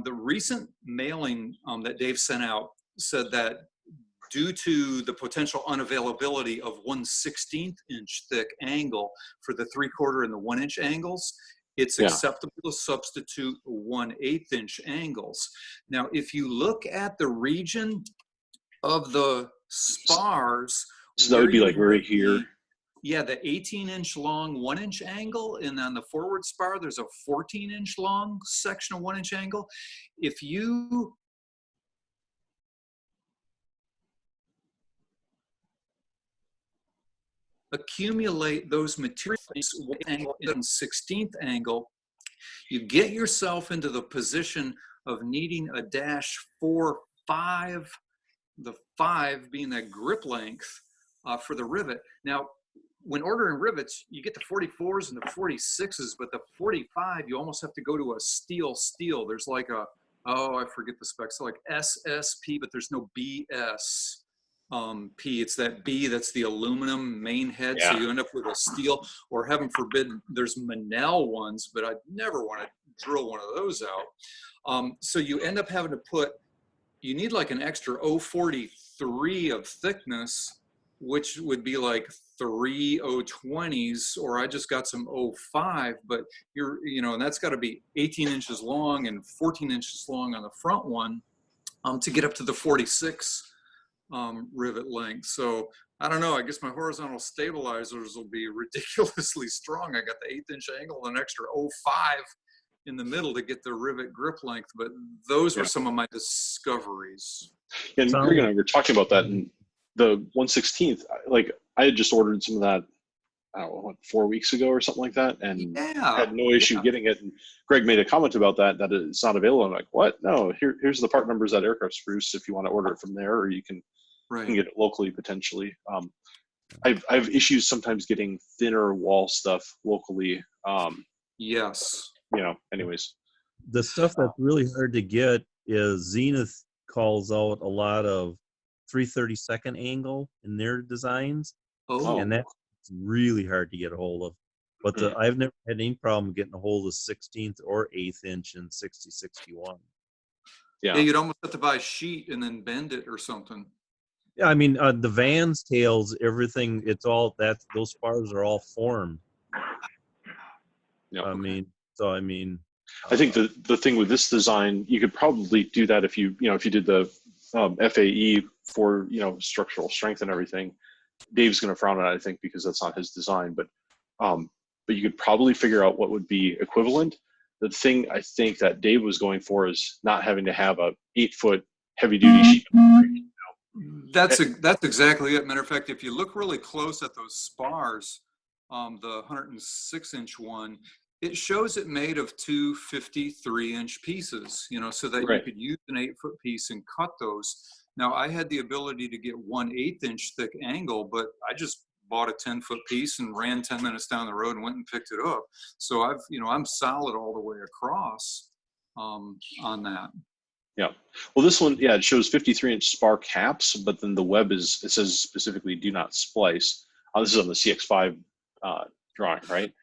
the recent mailing that Dave sent out said that due to the potential unavailability of 1/16 inch thick angle for the 3/4 and the 1 inch angles, it's acceptable to substitute 1/8 inch angles. Now, if you look at the region of the spars, so that would be like right here. Yeah, the 18-inch long 1 inch angle, and on the forward spar, there's a 14-inch long section of 1 inch angle. If you accumulate those materials in 16th angle, you get yourself into the position of needing a -4.5, the 5 being that grip length for the rivet. Now, when ordering rivets, you get the 44s and the 46s, but the 45, you almost have to go to a steel. There's like I forget the specs, like SSP, but there's no BS. P, it's that B that's the aluminum main head, so you end up with a steel, or heaven forbid, there's Manel ones, but I'd never want to drill one of those out. So you end up having to you need like an extra 0.43 of thickness, which would be like 3 0.20s, or I just got some 0.5, but and that's got to be 18 inches long and 14 inches long on the front one to get up to the 46 rivet length. So I don't know, I guess my horizontal stabilizers will be ridiculously strong. I got the 1/8 inch angle and an extra 0.5 in the middle to get the rivet grip length. But those were Yeah. some of my discoveries. And Greg and I were talking about that, and the 1/16th, like I had just ordered some of that, I don't know, what, 4 weeks ago or something like that, and Yeah. had no issue getting it. And Greg made a comment about that it's not available. I'm like, what? No, here's the part numbers at Aircraft Spruce if you want to order it from there, or you can get it locally potentially. I've issues sometimes getting thinner wall stuff locally. Yes. Anyways. The stuff that's really hard to get is Zenith calls out a lot of 332nd angle in their designs, Oh. and that's really hard to get a hold of. But I've never had any problem getting a hold of 16th or 1/8 inch in 6061. Yeah, you'd almost have to buy a sheet and then bend it or something. Yeah, I mean the Vans tails, everything, it's all that those spars are all formed. Yeah. I think the thing with this design, you could probably do that if you did the FAE for structural strength and everything. Dave's going to frown at it, I think, because that's not his design. But you could probably figure out what would be equivalent. The thing I think that Dave was going for is not having to have a 8-foot heavy duty sheet. That's exactly it. Matter of fact, if you look really close at those spars, the 106-inch one, it shows it made of two 53-inch pieces, so that you could use an 8-foot piece and cut those. Now, I had the ability to get 1/8 inch thick angle, but I just bought a 10-foot piece and ran 10 minutes down the road and went and picked it up. So I'm solid all the way across on that. Yeah. Well, this one, it shows 53-inch spar caps, but then the web it says specifically do not splice. This is on the CX5 drawing, right?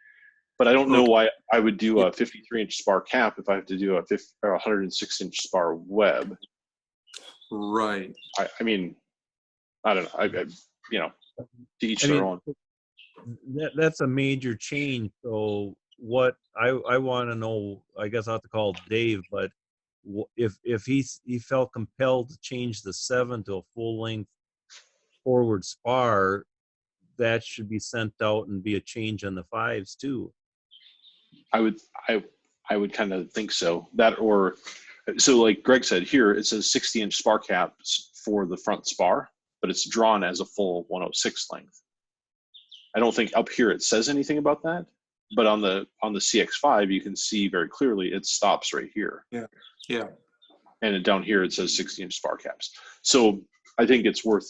But I don't know why I would do a 53-inch spar cap if I have to do a 106-inch spar web. Right. I mean, I don't know. To each their own. That's a major change. So what I want to know, I guess I'll have to call Dave, but if he felt compelled to change the 7 to a full length forward spar, that should be sent out and be a change on the 5s too. I would kind of think so. So like Greg said here, it says 60-inch spar caps for the front spar, but it's drawn as a full 106 length. I don't think up here it says anything about that, but on the CX5 you can see very clearly it stops right here. Yeah. And down here it says 60-inch spar caps. So I think it's worth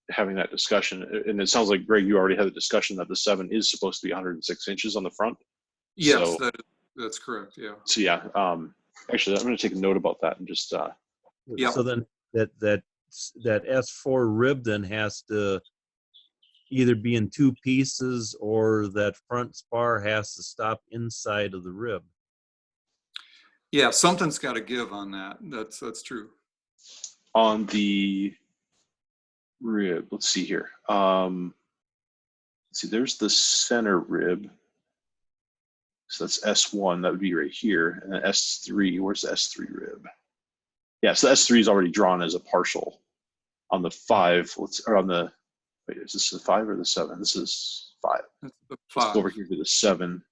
having that discussion. And it sounds like, Greg, you already had a discussion that the 7 is supposed to be 106 inches on the front. Yes, that's correct. Yeah. So yeah, actually, I'm going to take a note about that and just. So then that S4 rib then has to either be in 2 pieces, or that front spar has to stop inside of the rib. Yeah, something's got to give on that. That's true. On the rib, let's see here. Let's see, there's the center rib. So that's S1, that would be right here. And then S3, where's the S3 rib? Yeah, so S3 is already drawn as a partial. On the 5, wait, is this the 5 or the 7? This is 5. That's the 5. Let's go over here to the 7.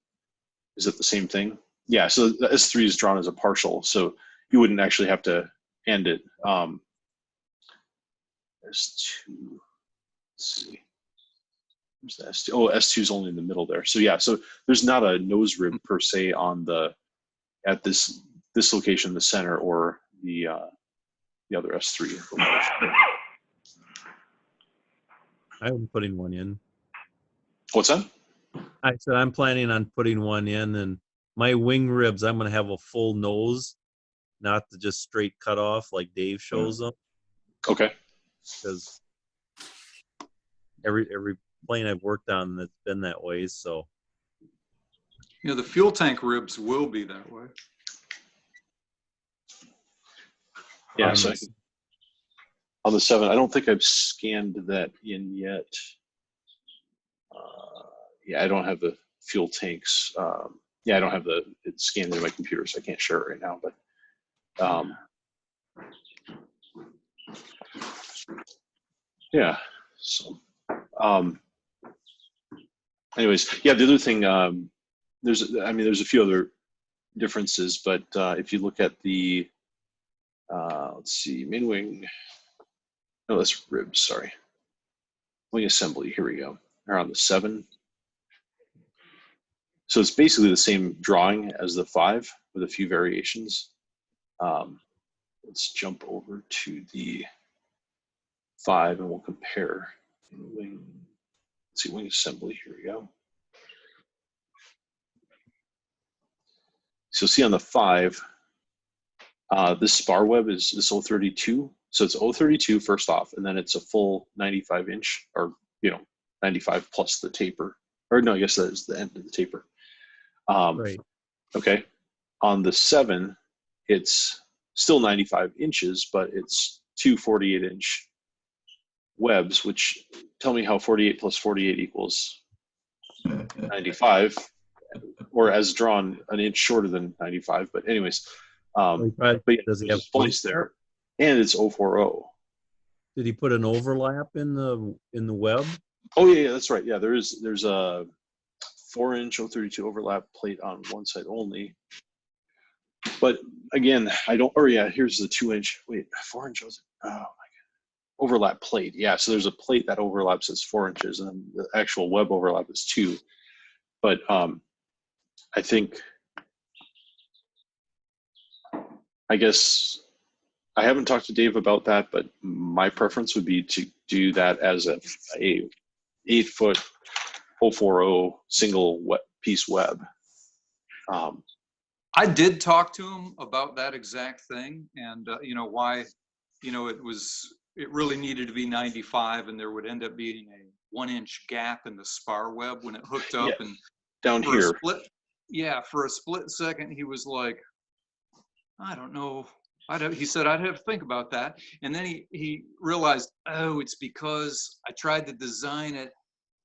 Is it the same thing? Yeah, so the S3 is drawn as a partial, so you wouldn't actually have to end it. S2, let's see. Where's the S2? Oh, S2 is only in the middle there. So yeah, so there's not a nose rib per se at this location, the center, or the other S3 location. I'm putting one in. What's that? I said I'm planning on putting one in, and my wing ribs, I'm going to have a full nose, not to just straight cut off like Dave shows them. Okay. Because every plane I've worked on that's been that way. So. The fuel tank ribs will be that way. Yeah. So on the 7, I don't think I've scanned that in yet. Yeah, I don't have the fuel tanks. I don't have it scanned in my computer, so I can't share it right now. But yeah. So, anyways, yeah. The other thing, there's a few other differences, but if you look at the, let's see, main wing, no, that's ribs, sorry. Wing assembly, here we go. They're on the 7. So it's basically the same drawing as the 5 with a few variations. Let's jump over to the 5 and we'll compare. Wing, let's see, wing assembly, here we go. So see on the 5, this spar web is this 032. So it's 032 first off, and then it's a full 95 inch, or 95 plus the taper. Or no, I guess that is the end of the taper. Right. Okay. On the 7, it's still 95 inches, but it's 2 48-inch webs, which tell me how 48 plus 48 equals 95, or as drawn an inch shorter than 95. But anyways, but yeah, Does he there's have a splice there, and it's 040. Did he put an overlap in the web? Oh yeah, that's right. Yeah, there's a 4-inch 032 overlap plate on one side only. But again, I don't. Or yeah, here's the 2-inch. Wait, 4-inch. Oh my god, overlap plate. Yeah, so there's a plate that overlaps as 4 inches, and then the actual web overlap is 2. But I think, I guess I haven't talked to Dave about that, but my preference would be to do that as a 8-foot 040 single piece web. I did talk to him about that exact thing, and why, it really needed to be 95, and there would end up being a 1-inch gap in the spar web when it hooked up. Yeah, and down here. For a split second, he was like, I don't know. He said, I'd have to think about that. And then he realized, oh, it's because I tried to design it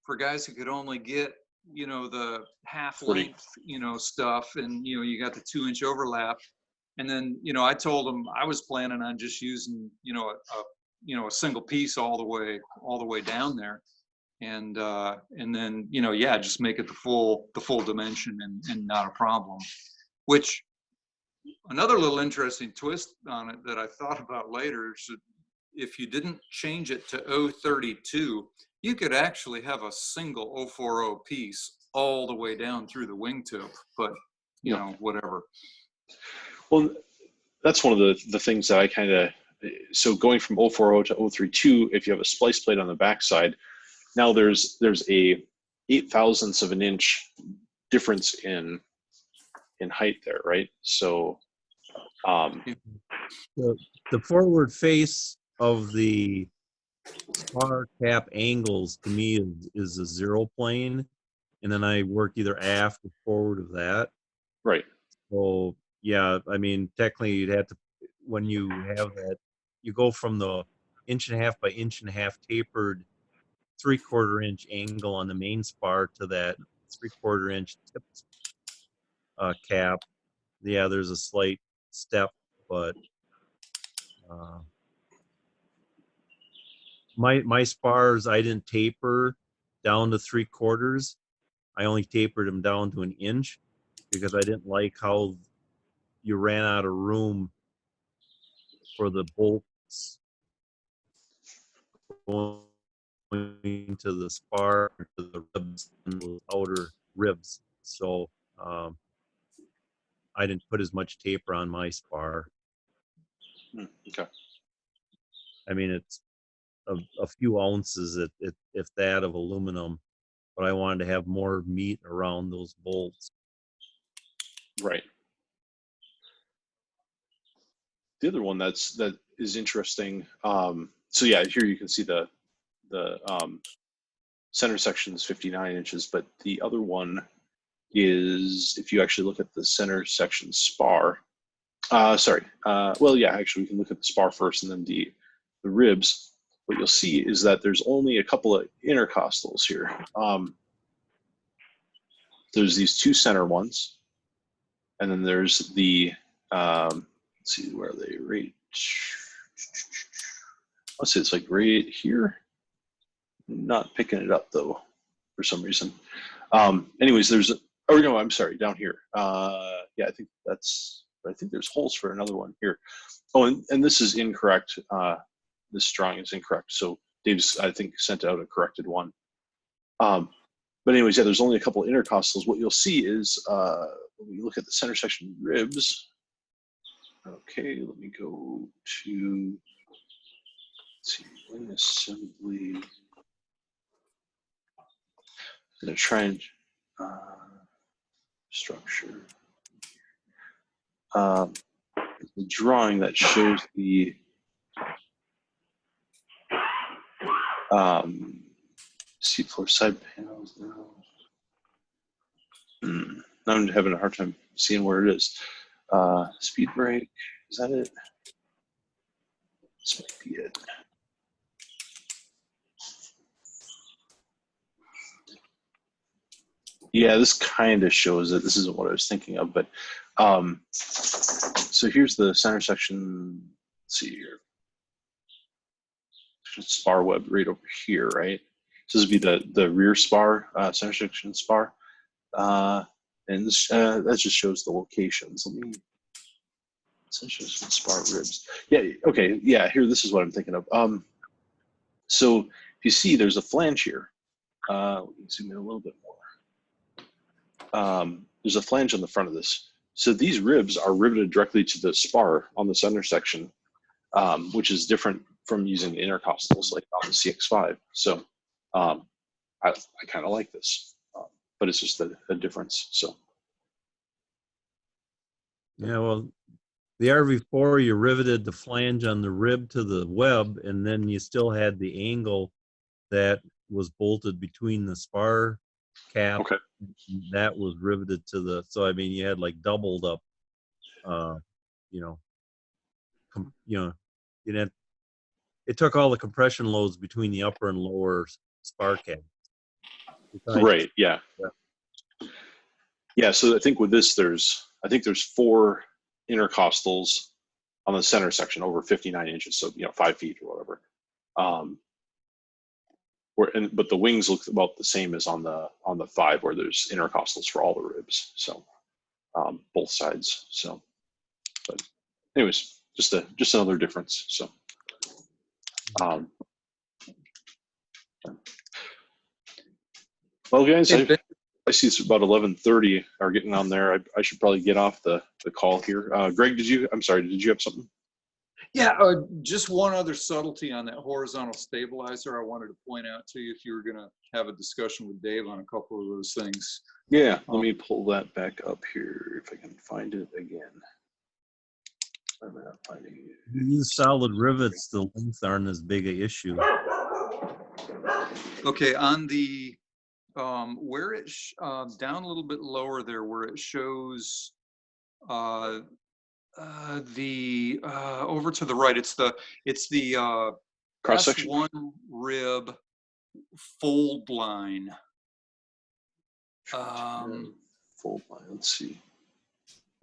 for guys who could only get, the half length, stuff. And, you got the 2-inch overlap. And then, I told him I was planning on just using, a single piece all the way down there. And then, just make it the full dimension and not a problem. Which, another little interesting twist on it that I thought about later is that if you didn't change it to 032, you could actually have a single 040 piece all the way down through the wingtip, but whatever. Well, that's one of the things that I kind of, so going from 040 to 032, if you have a splice plate on the backside, now there's a 0.008 of an inch difference in height there, right? So the forward face of the spar cap angles to me is a 0 plane, and then I work either aft or forward of that. right. So yeah, I mean, technically you'd have to, when you have that, you go from the 1.5 by 1.5 tapered 3/4 inch angle on the main spar to that 3/4 inch tip cap. Yeah, there's a slight step, but my spars, I didn't taper down to 3/4. I only tapered them down to 1 inch because I didn't like how you ran out of room for the bolts going to the spar, to the ribs, and the outer ribs. So I didn't put as much taper on my spar. Okay. I mean, it's a few ounces, if that, of aluminum, but I wanted to have more meat around those bolts. Right. The other one that is interesting. So yeah, here you can see the center section is 59 inches, but the other one is, if you actually look at the center section spar, well, yeah, actually we can look at the spar first and then the ribs. What you'll see is that there's only a couple of intercostals here. There's these 2 center ones, and then there's the, let's see, where are they? Right. Let's say it's like right here. Not picking it up though, for some reason. Anyways, there's Oh no, I'm sorry, down here. Yeah, I think there's holes for another one here. Oh, and this is incorrect. This drawing is incorrect. So Dave's, I think, sent out a corrected one. But anyways, yeah, there's only a couple intercostals. What you'll see is when we look at the center section ribs. Okay, let me go to, let's see, wing assembly. I'm gonna try and structure. The drawing that shows the seat floor side panels now. I'm having a hard time seeing where it is. Speed brake, is that it? This might be it. Yeah, this kind of shows it. This isn't what I was thinking of, but so here's the center section. Let's see here. Spar web right over here, right? So this would be the rear spar, center section spar. And this that just shows the locations. Let me center section spar ribs. Yeah, okay, yeah, here, this is what I'm thinking of. So if you see, there's a flange here. Let me zoom in a little bit more. There's a flange on the front of this. So these ribs are riveted directly to the spar on the center section, which is different from using intercostals like on the CX5. So I kind of like this, but it's just a difference. So Yeah, well, the RV4, you riveted the flange on the rib to the web, and then you still had the angle that was bolted between the spar cap. okay, That was riveted to the, so I mean, you had like doubled up, you know, it took all the compression loads between the upper and lower spar cap. right, yeah. Yeah, so I think with this, there's 4 intercostals on the center section over 59 inches, so 5 feet or whatever. But the wings look about the same as on the 5, where there's intercostals for all the ribs, so both sides. So, but anyways, just another difference. So, well, guys, I see it's about 11:30 are getting on there. I should probably get off the call here. Greg, did you have something? Yeah, just one other subtlety on that horizontal stabilizer I wanted to point out to you if you were going to have a discussion with Dave on a couple of those things. Yeah, let me pull that back up here if I can find it again. I'm not finding it. You use solid rivets, the lengths aren't as big an issue. Okay, on the where it down a little bit lower there, where it shows the over to the right, it's the Cross section. S1 rib fold line. Fold line. Let's see.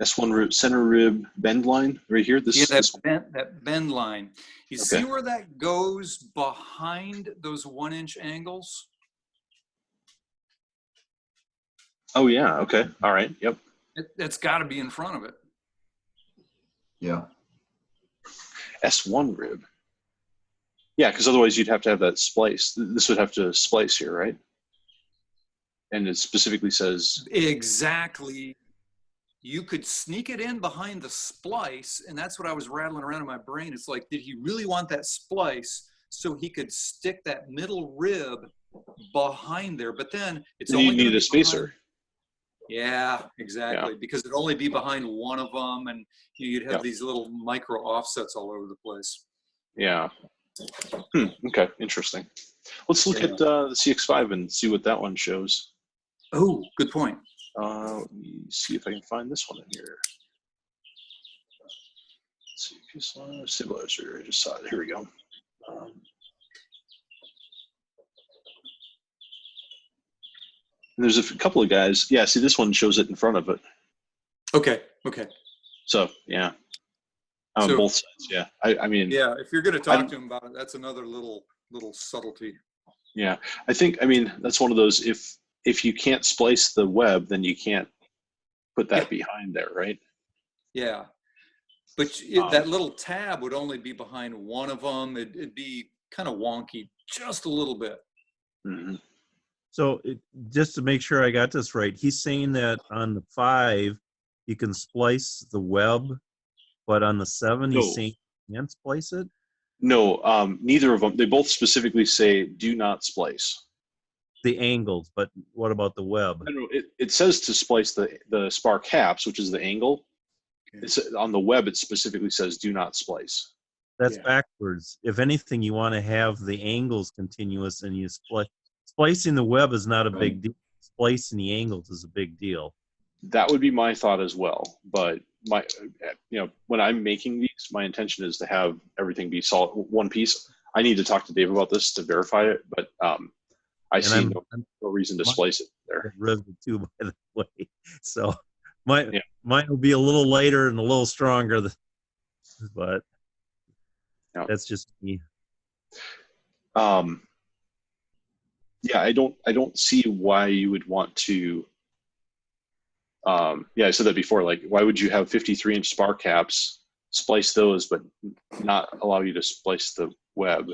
S1 rib, center rib bend line right here. This that bend line. You Okay. see where that goes behind those 1-inch angles? Oh yeah. Okay. All right. Yep. It's got to be in front of it. Yeah. S1 rib. Yeah, because otherwise you'd have to have that splice. This would have to splice here, right? And it specifically says Exactly. You could sneak it in behind the splice, and that's what I was rattling around in my brain. It's like, did he really want that splice so he could stick that middle rib behind there? But then it's only you need a spacer. Yeah, exactly. Yeah. Because it'd only be behind one of them, and you'd have these little micro offsets all over the place. Yeah. Okay, interesting. Let's look at the CX5 and see what that one shows. Oh, good point. Let me see if I can find this one in here. Let's see, stabilizer. I just saw it. Here we go. And there's a couple of guys. Yeah, see, this one shows it in front of it. Okay. Okay. So yeah, on both sides. Yeah, I mean. Yeah, if you're going to talk to him about it, that's another little subtlety. Yeah, I think. I mean, that's one of those. if you can't splice the web, then you can't put that behind there, right? Yeah. But that little tab would only be behind one of them. It'd be kind of wonky, just a little bit. Mm-hmm. So just to make sure I got this right, he's saying that on the 5, you can splice the web, but on the 7, he's saying you can't splice it? No, neither of them. They both specifically say do not splice. The angles, but what about the web? I don't know, it says to splice the spar caps, which is the angle. It's on the web. It specifically says do not splice. That's backwards. If anything, you want to have the angles continuous, and you splicing the web is not a big deal. Splicing the angles is a big deal. That would be my thought as well. But when I'm making these, my intention is to have everything be solid one piece. I need to talk to Dave about this to verify it, but I see no reason to splice it there. Riveted too, by the way. So mine will be a little lighter and a little stronger, but that's just me. I don't see why you would want to. I said that before. Like, why would you have 53-inch spar caps, splice those, but not allow you to splice the web?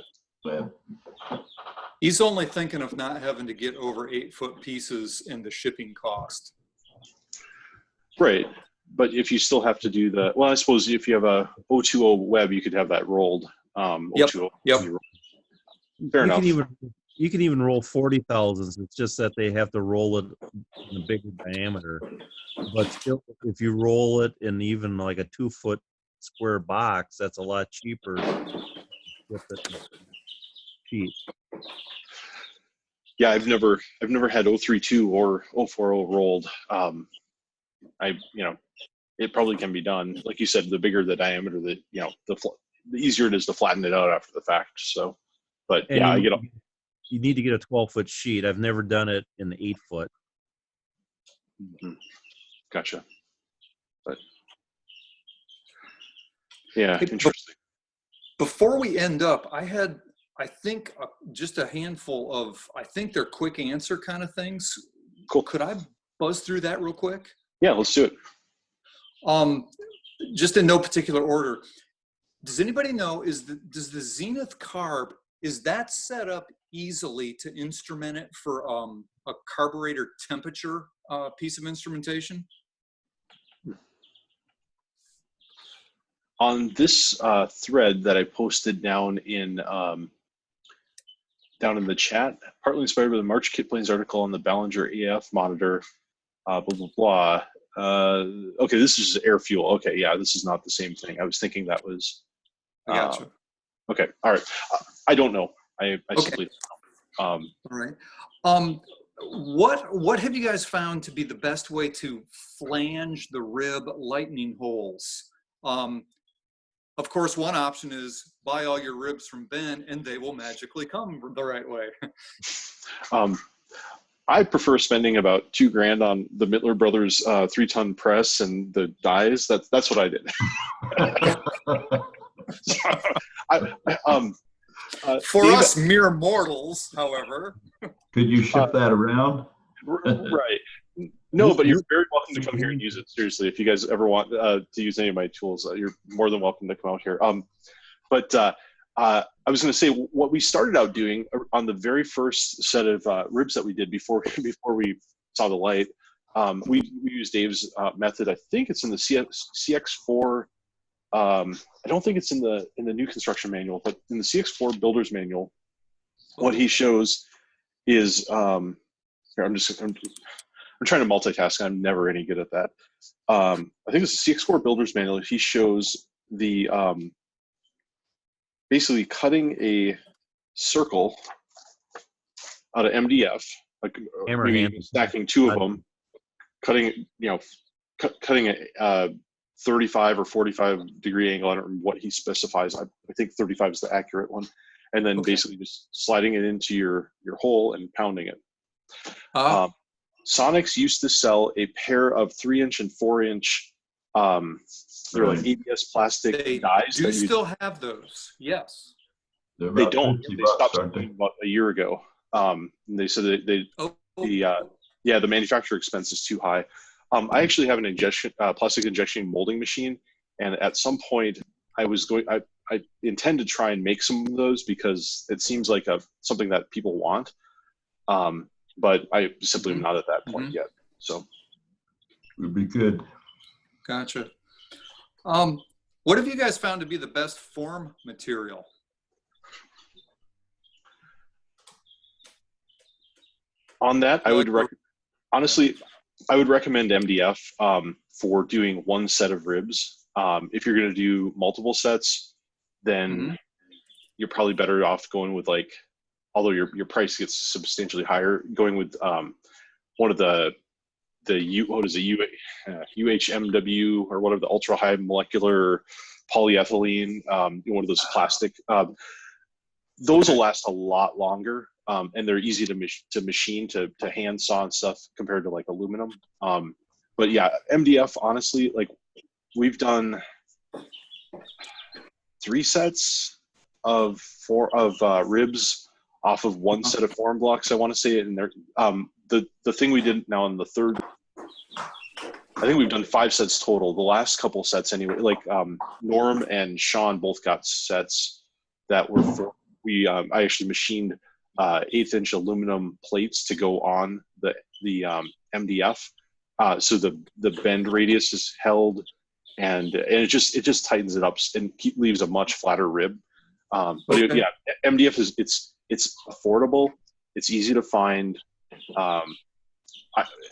He's only thinking of not having to get over 8-foot pieces and the shipping cost. Right. But if you still have to do I suppose if you have a 020 web, you could have that rolled. 020. Yep. Fair enough. You can even roll 40 thousandths. It's just that they have to roll it in a bigger diameter. But still, if you roll it in even like a 2-foot square box, that's a lot cheaper. Cheap. Yeah, I've never had 032 or 040 rolled. It probably can be done. Like you said, the bigger the diameter, the easier it is to flatten it out after the fact. So, but and I get it. You need to get a 12-foot sheet. I've never done it in the 8-foot. Mm-hmm. Gotcha. But yeah, interesting. Before we end up, I think just a handful of, I think they're quick answer kind of things. Cool. Could I buzz through that real quick? Yeah, let's do it. Just in no particular order. Does anybody know, does the Zenith carb, is that set up easily to instrument it for a carburetor temperature piece of instrumentation? On this thread that I posted down in the chat, partly inspired by the March Kit Planes article on the Ballinger AF monitor, blah, blah, blah. Okay, this is air fuel. Okay, yeah, this is not the same thing. I was thinking that was. I gotcha. Okay, all right. I don't know. I okay. simply don't. All right. What have you guys found to be the best way to flange the rib lightning holes? Of course, one option is buy all your ribs from Ben and they will magically come the right way. I prefer spending about $2,000 on the Mittler Brothers 3-ton press and the dies. That's what I did. For Dave, us mere mortals, however. Could you ship that around? Right. No, but you're very welcome to come here and use it. Seriously, if you guys ever want to use any of my tools, you're more than welcome to come out here. But I was going to say what we started out doing on the very first set of ribs that we did before we saw the light. We used Dave's method. I think it's in the CX4. I don't think it's in the new construction manual, but in the CX4 builder's manual, what he shows is I'm trying to multitask. I'm never any good at that. I think it's the CX4 builder's manual. He shows the basically cutting a circle out of MDF, like maybe stacking 2 of them, cutting cutting a 35 or 45 degree angle. I don't remember what he specifies. I think 35 is the accurate one. And then basically just sliding it into your hole and pounding it. Sonics used to sell a pair of 3-inch and 4-inch, they're like ABS plastic dies. They do still have those, yes. They don't. They stopped selling about a year ago. And they said that they the manufacturer expense is too high. I actually have an plastic injection molding machine, and at some point I intend to try and make some of those because it seems like something that people want. But I simply am not at that point yet. So Would be good. Gotcha. What have you guys found to be the best form material? On that, I would honestly, I would recommend MDF for doing one set of ribs. If you're going to do multiple sets, then you're probably better off going with although your price gets substantially higher, going with one of the UHMW or whatever, the ultra high molecular polyethylene, one of those plastic. Those will last a lot longer, and they're easy to machine, to hand saw and stuff compared to aluminum. But yeah, MDF, honestly, we've done 3 sets of ribs off of one set of form blocks, I want to say, and they're the thing we did now in the third, I think we've done 5 sets total. The last couple sets anyway, Norm and Sean both got sets that were I actually machined 1/8-inch aluminum plates to go on the MDF, so the bend radius is held, and it just tightens it up and leaves a much flatter rib. But yeah, MDF it's affordable, it's easy to find.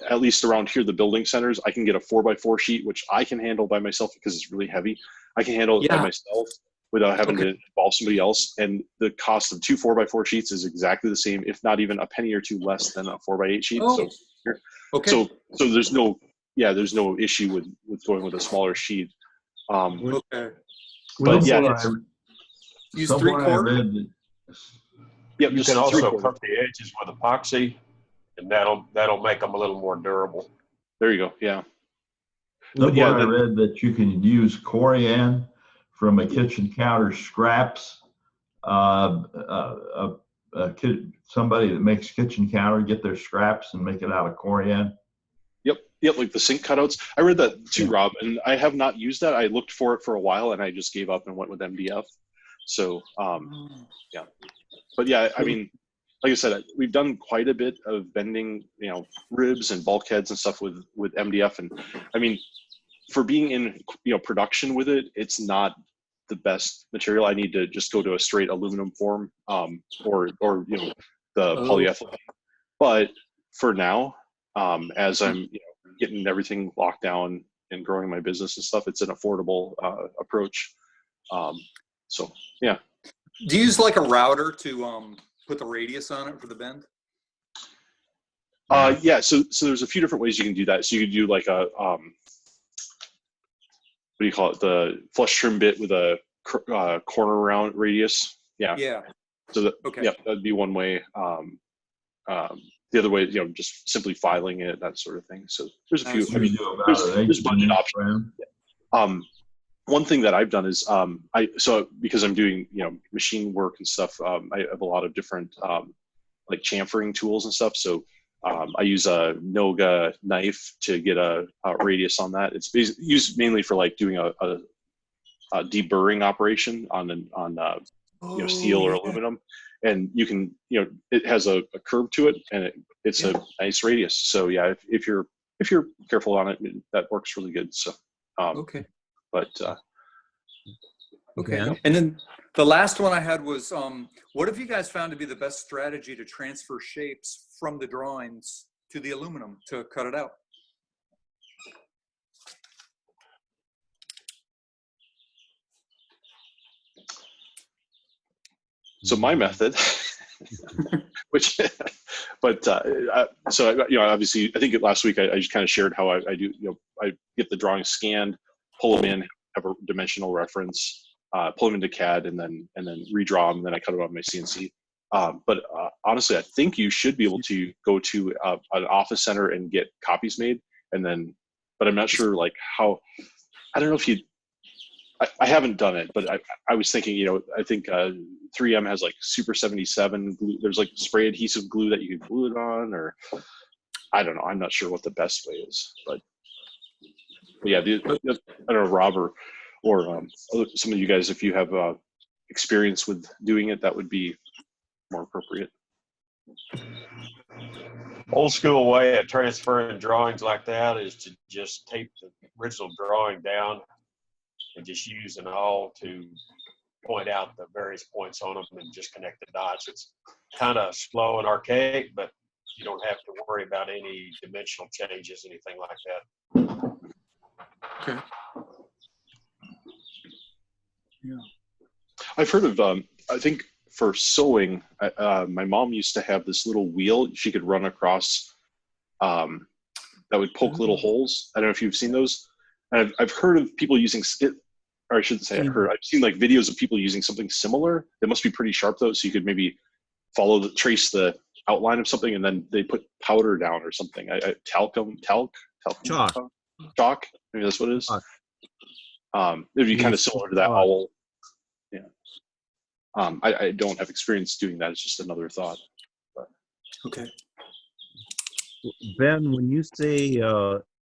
At least around here, the building centers, I can get a 4x4 sheet, which I can handle by myself because it's really heavy. I can handle it by myself without having to involve somebody else. And the cost of 2 4x4 sheets is exactly the same, if not even a penny or two less than a 4x8 sheet. So there's no issue with going with a smaller sheet. But yeah, use 3/4. You can also coat the edges with epoxy, and that'll make them a little more durable. There you go. Yeah. Somewhere I read that you can use corian from a kitchen counter scraps. Somebody that makes kitchen counter get their scraps and make it out of corian. Yep, like the sink cutouts. I read that too, Rob, and I have not used that. I looked for it for a while, and I just gave up and went with MDF. So, yeah. But yeah, I mean, like I said, we've done quite a bit of bending, ribs and bulkheads and stuff with MDF, and I mean, for being in production with it, it's not the best material. I need to just go to a straight aluminum form, or the polyethylene. But for now, as I'm getting everything locked down and growing my business and stuff, it's an affordable approach. So yeah. Do you use a router to put the radius on it for the bend? Yeah, so there's a few different ways you can do that. So you could do a what do you call it? The flush trim bit with a corner round radius. Yeah. Yeah. So that'd be one way. The other way, just simply filing it, that sort of thing. So there's a few. I mean, there's budget options. One thing that I've done is because I'm doing machine work and stuff, I have a lot of different chamfering tools and stuff. So I use a Noga knife to get a radius on that. It's used mainly for doing a deburring operation on steel or aluminum, and you can it has a curve to it, and it's a nice radius. So yeah, if you're careful on it, that works really good. So but and then the last one I had was what have you guys found to be the best strategy to transfer shapes from the drawings to the aluminum to cut it out? So my method, which, but so obviously, I think last week I just kind of shared how I do. I get the drawings scanned, pull them in, have a dimensional reference, pull them into CAD, and then redraw them. And then I cut them on my CNC. But honestly, I think you should be able to go to an office center and get copies made, and then. But I'm not sure how. I don't know if you. I haven't done it, but I was thinking, you know, I think 3M has like Super 77 glue. There's like spray adhesive glue that you can glue it on, or I don't know. I'm not sure what the best way is, but yeah, I don't know, Rob or some of you guys, if you have experience with doing it, that would be more appropriate. Old school way of transferring drawings like that is to just tape the original drawing down and just use an awl to point out the various points on them and just connect the dots. It's kind of slow and archaic, but you don't have to worry about any dimensional changes, anything like that. Okay. Yeah. I've heard of, I think for sewing, my mom used to have this little wheel she could run across that would poke little holes. I don't know if you've seen those. And I've heard of people using it, or I shouldn't say I've heard. I've seen like videos of people using something similar. It must be pretty sharp though, so you could maybe trace the outline of something, and then they put powder down or something. Talcum, chalk. Maybe that's what it is. It'd be kind of similar to that owl. Yeah. I don't have experience doing that. It's just another thought. But. Okay. Ben, when you say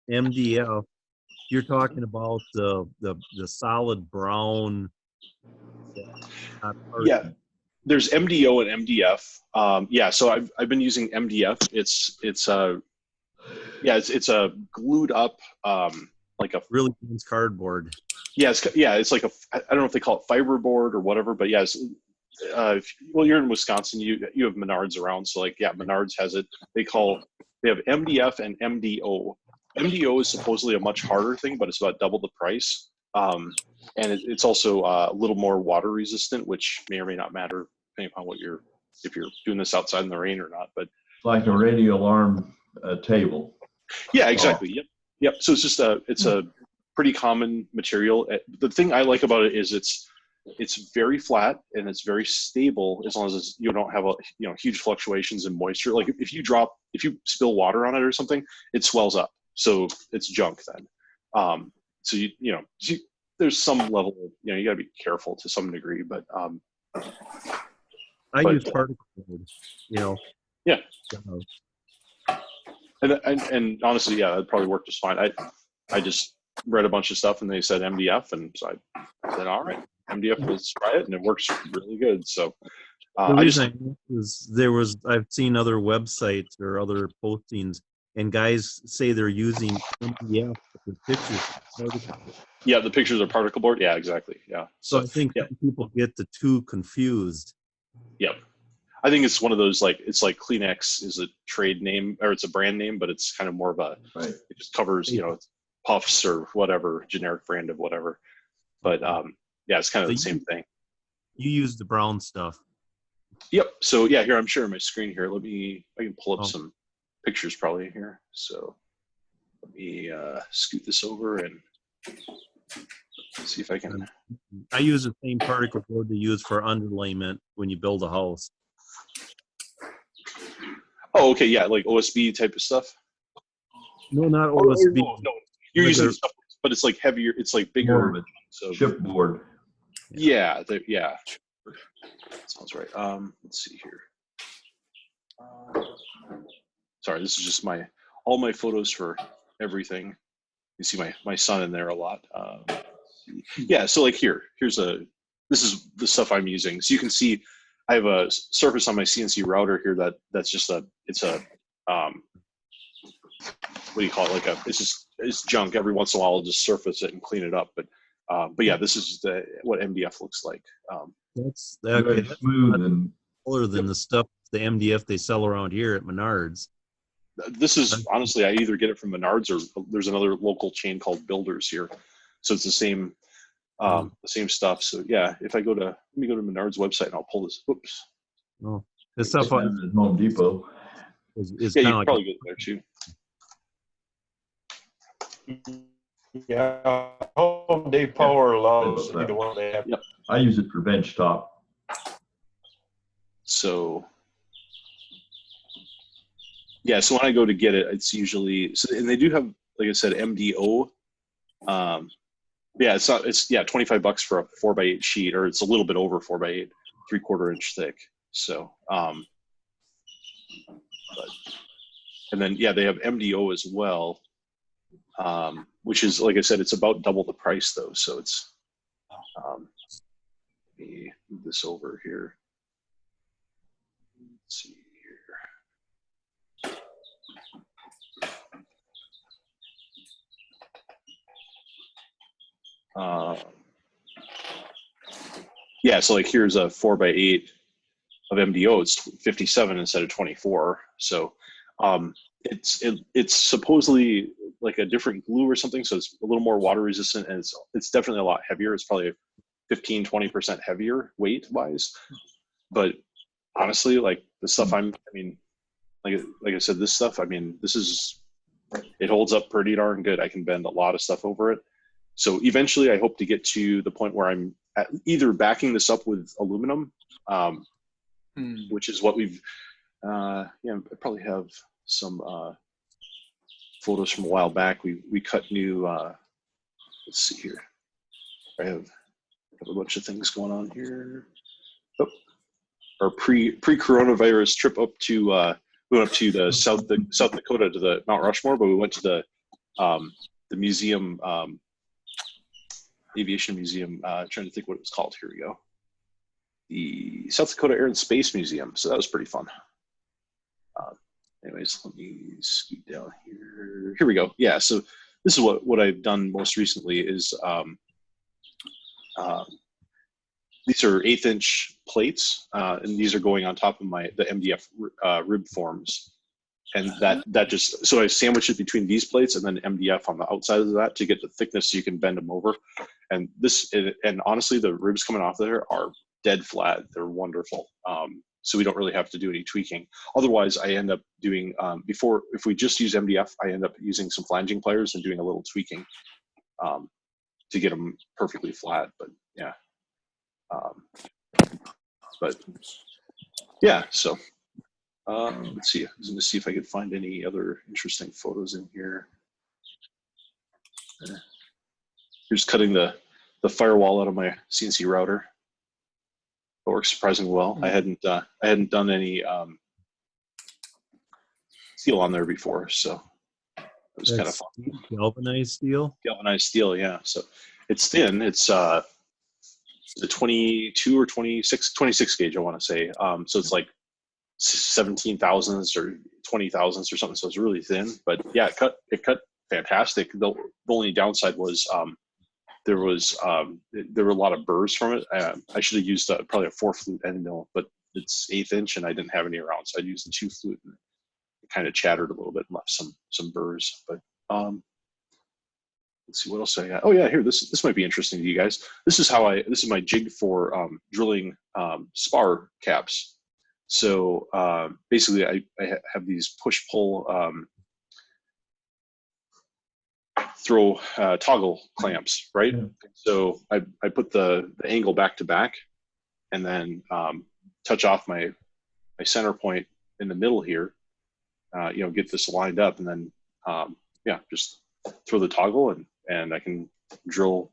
MDF, you're talking about the solid brown. Yeah, there's MDO and MDF. Yeah, so I've been using MDF. It's a glued up like a really dense cardboard. Yeah, it's like I don't know if they call it fiberboard or whatever, but yeah, well, you're in Wisconsin, you have Menards around, so like yeah, Menards has it. They have MDF and MDO. MDO is supposedly a much harder thing, but it's about double the price. And it's also a little more water resistant, which may or may not matter depending upon if you're doing this outside in the rain or not. But like a radio alarm table. Yeah, exactly. Yep. So it's just it's a pretty common material. The thing I like about it is it's very flat and it's very stable as long as you don't have huge fluctuations in moisture. Like if you spill water on it or something, it swells up. So it's junk then. So there's some level of, you got to be careful to some degree, but I use particle board, Yeah. And honestly, yeah, that'd probably work just fine. I just read a bunch of stuff and they said MDF, and so I said, all right, MDF, let's try it, and it works really good. So I've seen other websites or other postings, and guys say they're using MDF with pictures. Yeah, the pictures are particle board. Yeah, exactly. Yeah. So I think people get the two confused. Yep. I think it's one of those, like, it's like Kleenex is a trade name, or it's a brand name, but it's kind of more of it just covers, Puffs or whatever, generic brand of whatever. But yeah, it's kind of the same thing. You use the brown stuff. Yep. So yeah, here, I'm sharing my screen here. I can pull up some pictures probably here. So let me scoot this over and see if I can. I use the same particle board to use for underlayment when you build a house. Oh, okay. Yeah, like OSB type of stuff. No, not OSB. No. You're using stuff, but it's like heavier. It's like bigger. So chipboard. Yeah. Yeah. Sounds right. Let's see here. Sorry, this is just all my photos for everything. You see my son in there a lot. Yeah. So like this is the stuff I'm using. So you can see I have a surface on my CNC router here that's just it's what do you call it? It's junk. Every once in a while I'll just surface it and clean it up. But yeah, this is what MDF looks like. That's smooth and fuller than the MDF they sell around here at Menards. This is honestly, I either get it from Menards or there's another local chain called Builders here. So it's the same stuff. So yeah, if I let me go to Menards website and I'll pull this. Whoops. Oh, this stuff on Home Depot is yeah, kind you of probably get there too. Yeah, Home Depot or Lowe's, either one they have. Yep. I use it for bench top. So yeah, so when I go to get it, it's usually and they do have, like I said, MDO. Yeah, it's 25 bucks for a 4x8 sheet, or it's a little bit over 4x8, 3/4 inch thick. So, and then yeah, they have MDO as well, which is, like I said, it's about double the price though. So it's, let me move this over here. Let's see here. Yeah, so like here's a 4x8 of MDO. It's 57 instead of 24. So it's supposedly like a different glue or something, so it's a little more water resistant, and it's definitely a lot heavier. It's probably 15-20% heavier weight wise. But honestly, like the stuff like I said, this stuff, I mean, it holds up pretty darn good. I can bend a lot of stuff over it. So eventually I hope to get to the point where I'm either backing this up with aluminum, which is what we've, I probably have some photos from a while back. We cut new, let's see here. I have a bunch of things going on here. Oh, our pre-coronavirus trip up to, we went up to the South Dakota to the Mount Rushmore, but we went to the museum, aviation museum, trying to think what it was called. Here we go. The South Dakota Air and Space Museum. So that was pretty fun. Anyways, let me scoot down here. Here we go. Yeah, so this is what I've done most recently is these are 1/8 inch plates, and these are going on top of the MDF rib forms. And that just, so I sandwich it between these plates and then MDF on the outside of that to get the thickness so you can bend them over. And and honestly, the ribs coming off there are dead flat. They're wonderful. So we don't really have to do any tweaking. Otherwise, I end up doing, if we just use MDF, I end up using some flanging pliers and doing a little tweaking to get them perfectly flat. But yeah. So let's see. I was going to see if I could find any other interesting photos in here. Here's cutting the firewall out of my CNC router. It works surprisingly well. I hadn't done any steel on there before, so it was kind of fun. Galvanized steel. Galvanized steel, yeah. So it's thin. It's the 22 or 26 gauge, I want to say. So it's like 17 thousandths or 20 thousandths or something. So it's really thin, but yeah, it cut fantastic. The only downside was there were a lot of burrs from it. I should have used probably a 4-flute end mill, but it's 1/8 inch and I didn't have any around, so I used a 2-flute and it kind of chattered a little bit and left some burrs. But let's see what else I got. Oh yeah, here, this might be interesting to you guys. This is my jig for drilling spar caps. So basically I have these push-pull throw toggle clamps, right? Yeah. So I put the angle back to back and then touch off my center point in the middle here, get this lined up, and then just throw the toggle and I can drill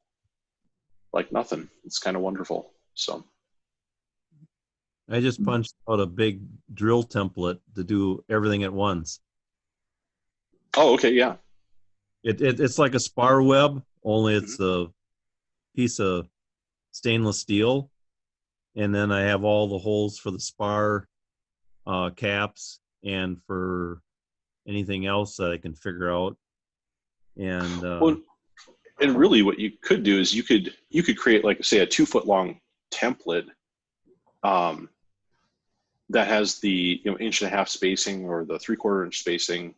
like nothing. It's kind of wonderful. So I just punched out a big drill template to do everything at once. Oh, okay, yeah. It's like a spar web, only it's a piece of stainless steel, and then I have all the holes for the spar caps and for anything else that I can figure out. And and really, what you could do is you could create, like, say, a 2-foot long template that has the 1.5 spacing or the 3/4 inch spacing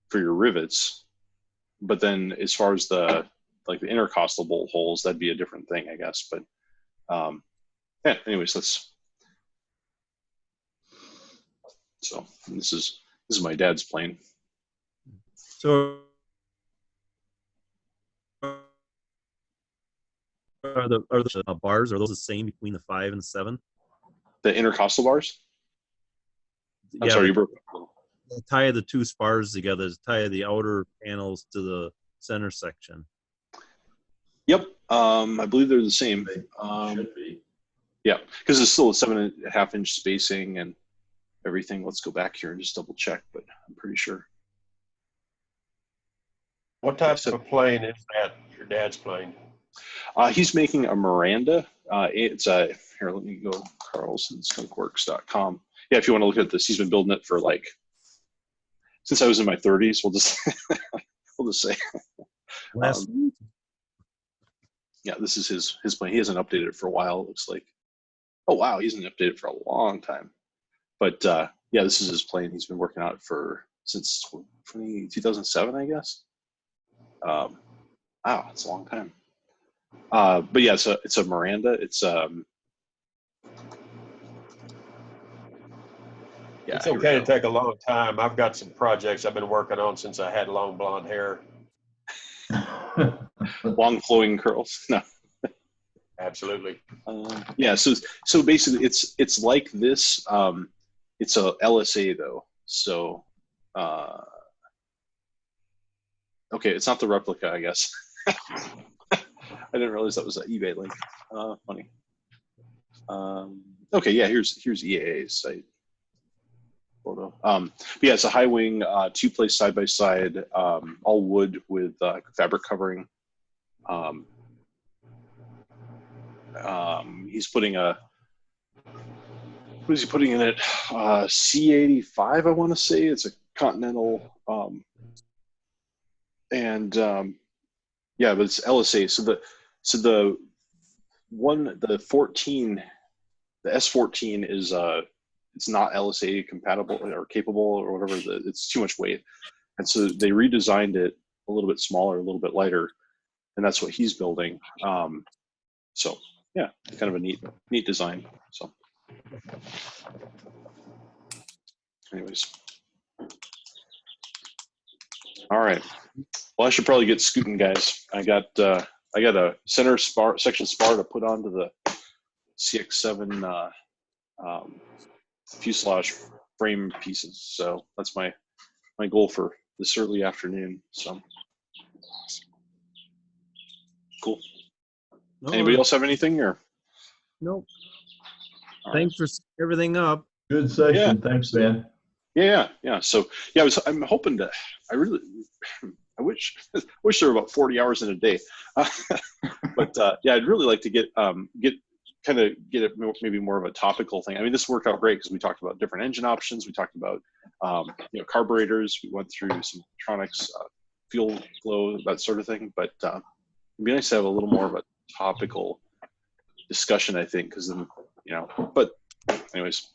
for your rivets. But then as far as the intercostal bolt holes, that'd be a different thing, I guess. But yeah, anyways, so this is my dad's plane. So are the bars, are those the same between the 5 and 7? The intercostal bars? I'm sorry, you broke up. Tie the two spars together, tie the outer panels to the center section. Yep. I believe they're the same. They should be. Yeah, because it's still a 7.5-inch spacing and everything. Let's go back here and just double check, but I'm pretty sure. What type So- of plane is that? Your dad's plane? He's making a Miranda. It's a here. Let me go carlsonskunkworks.com. Yeah, if you want to look at this, he's been building it for like since I was in my 30s. We'll just we'll just say. Last week. Yeah, this is his plane. He hasn't updated it for a while. It looks like. Oh wow, he hasn't updated it for a long time. But yeah, this is his plane. He's been working on it since 2007, I guess. Wow, it's a long time. But yeah, it's a Miranda. It's yeah, It's here we okay to go. take a long time. I've got some projects I've been working on since I had long blonde hair. Long flowing curls. No. Absolutely. Yeah, so basically it's like this. It's a LSA though. So okay, it's not the replica, I guess. I didn't realize that was an eBay link. Funny. Okay, yeah, here's EAA's site photo. But yeah, it's a high wing, 2-place side by side, all wood with fabric covering. He's putting what is he putting in it? C85, I want to say. It's a Continental, and yeah, but it's LSA. So the 14, the S14 is it's not LSA compatible or capable or whatever. It's too much weight, and so they redesigned it a little bit smaller, a little bit lighter, and that's what he's building. So yeah, kind of a neat design. So anyways, all right. Well, I should probably get scooting, guys. I got a center section spar to put onto the CX7 fuselage frame pieces. So that's my goal for this early afternoon. So cool. No, Anybody else have anything or? Nope. All Thanks for setting everything up. Good section. Yeah. Thanks, Ben. Yeah. So yeah, I'm hoping to. I wish there were about 40 hours in a day, but yeah, I'd really like to get it maybe more of a topical thing. I mean, this worked out great because we talked about different engine options. We talked about carburetors. We went through some electronics, fuel flow, that sort of thing. But it'd be nice to have a little more of a topical discussion, I think, because then But anyways,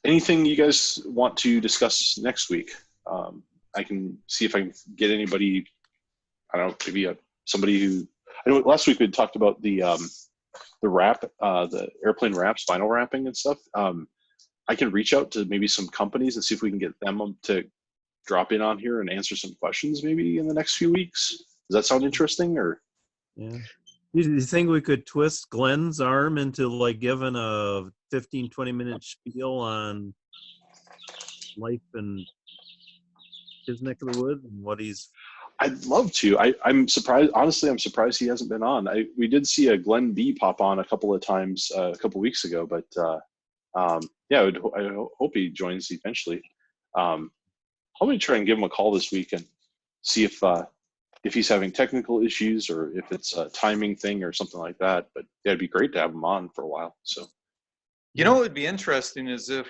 anything you guys want to discuss next week? I can see if I can get anybody. I don't know, maybe somebody who. I know last week we talked about the wrap, the airplane wraps, vinyl wrapping and stuff. I can reach out to maybe some companies and see if we can get them to drop in on here and answer some questions maybe in the next few weeks. Does that sound interesting? Or Yeah. Do you think we could twist Glenn's arm into like giving a 15-20 minute spiel on life and his neck of the woods and what he's? I'd love to. I'm surprised. Honestly, I'm surprised he hasn't been on. We did see a Glenn B pop on a couple of times a couple weeks ago, but yeah, I hope he joins eventually. I'm going to try and give him a call this week and see if he's having technical issues or if it's a timing thing or something like that. But yeah, it'd be great to have him on for a while. So. What would be interesting is if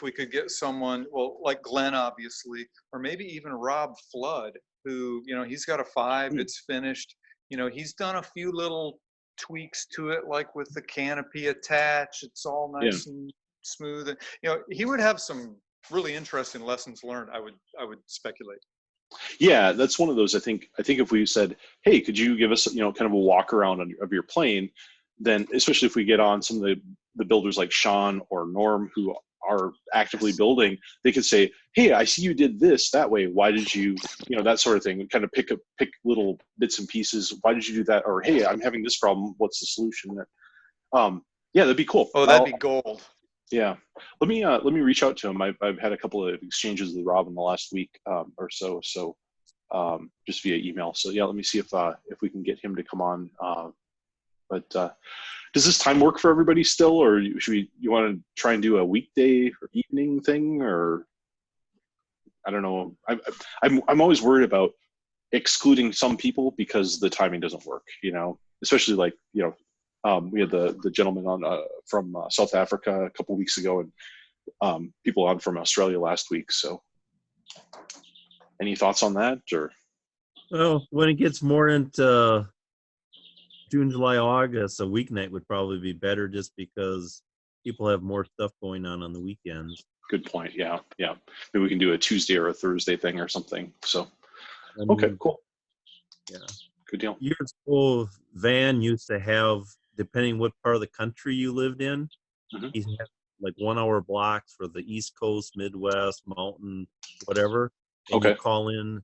we could get someone, well, like Glenn, obviously, or maybe even Rob Flood, who, he's got a 5, it's finished. He's done a few little tweaks to it, like with the canopy attached, it's all nice and smooth. And, he would have some really interesting lessons learned, I would speculate. Yeah, that's one of those. I think if we said, hey, could you give us, kind of a walk around of your plane, then especially if we get on some of the builders like Sean or Norm who are actively building, they could say, hey, I see you did this that way. Why did you, that sort of thing, kind of pick little bits and pieces. Why did you do that? Or, hey, I'm having this problem. What's the solution? Yeah, that'd be cool. Oh, that'd be gold. Yeah. Let me reach out to him. I've had a couple of exchanges with Rob in the last week or so. So just via email. So yeah, let me see if we can get him to come on. But does this time work for everybody still, or you want to try and do a weekday or evening thing, or I don't know. I'm always worried about excluding some people because the timing doesn't work, especially like, we had the gentleman on from South Africa a couple weeks ago, and people on from Australia last week. So any thoughts on that? Or Well, when it gets more into June, July, August, a weeknight would probably be better just because people have more stuff going on the weekends. good point. Yeah. Maybe we can do a Tuesday or a Thursday thing or something. So okay, cool. Yeah. Good deal. Years ago, Van used to have, depending what part of the country you lived in, he had like 1 hour blocks for the East Coast, Midwest, Mountain, whatever. And Okay. you call in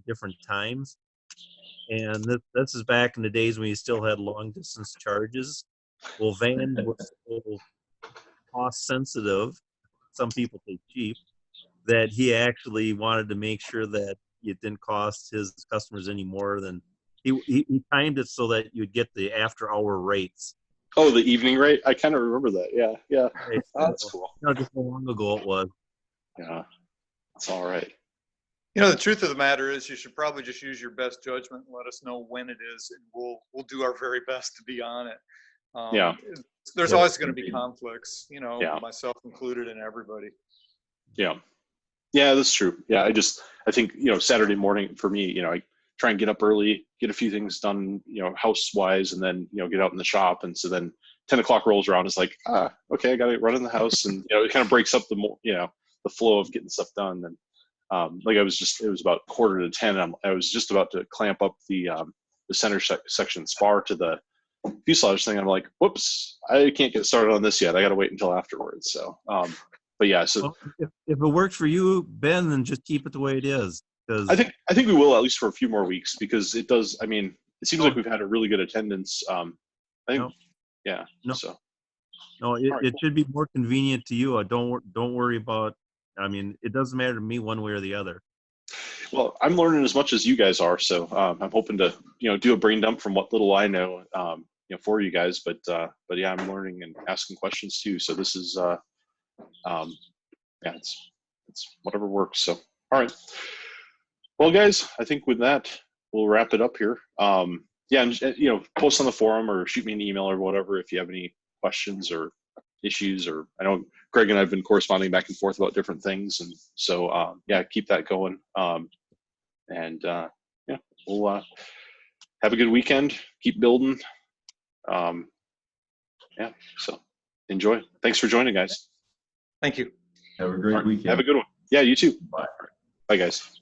different times. And this is back in the days when you still had long distance charges. Well, Van was so cost sensitive, some people say cheap, that he actually wanted to make sure that it didn't cost his customers any more than he timed it so that you'd get the after hour rates. Oh, the evening rate. I kind of remember that. Yeah. Right. That's cool. Just how long ago it was. Yeah, that's all right. The truth of the matter is you should probably just use your best judgment and let us know when it is, and we'll do our very best to be on it. Yeah. There's always going to be conflicts, Yeah. myself included and everybody. Yeah, that's true. Yeah, I think, Saturday morning for me, I try and get up early, get a few things done, house wise, and then, get out in the shop. And so then 10 o'clock rolls around. It's like, okay, I got to run in the house. And, it kind of breaks up the flow of getting stuff done. And it was about 9:45. And I was just about to clamp up the center section spar to the fuselage thing. I'm like, whoops, I can't get started on this yet. I got to wait until afterwards. So, but yeah, so if it works for you, Ben, then just keep it the way it is. I think we will, at least for a few more weeks, because it does. I mean, it seems like we've had a really good attendance. I think, No. yeah. No. So No, it should be more convenient to you. Don't worry about. I mean, it doesn't matter to me one way or the other. Well, I'm learning as much as you guys are, so I'm hoping to do a brain dump from what little I know, for you guys. But yeah, I'm learning and asking questions too. So this is yeah, it's whatever works. So all right. Well, guys, I think with that, we'll wrap it up here. Yeah, and post on the forum or shoot me an email or whatever if you have any questions or issues. Or I know Greg and I have been corresponding back and forth about different things, and so yeah, keep that going. And yeah, we'll have a good weekend. Keep building. Yeah, so enjoy. Thanks for joining, guys. Thank you. Have a great weekend. Have a good one. Yeah, you too. Bye. Bye, guys.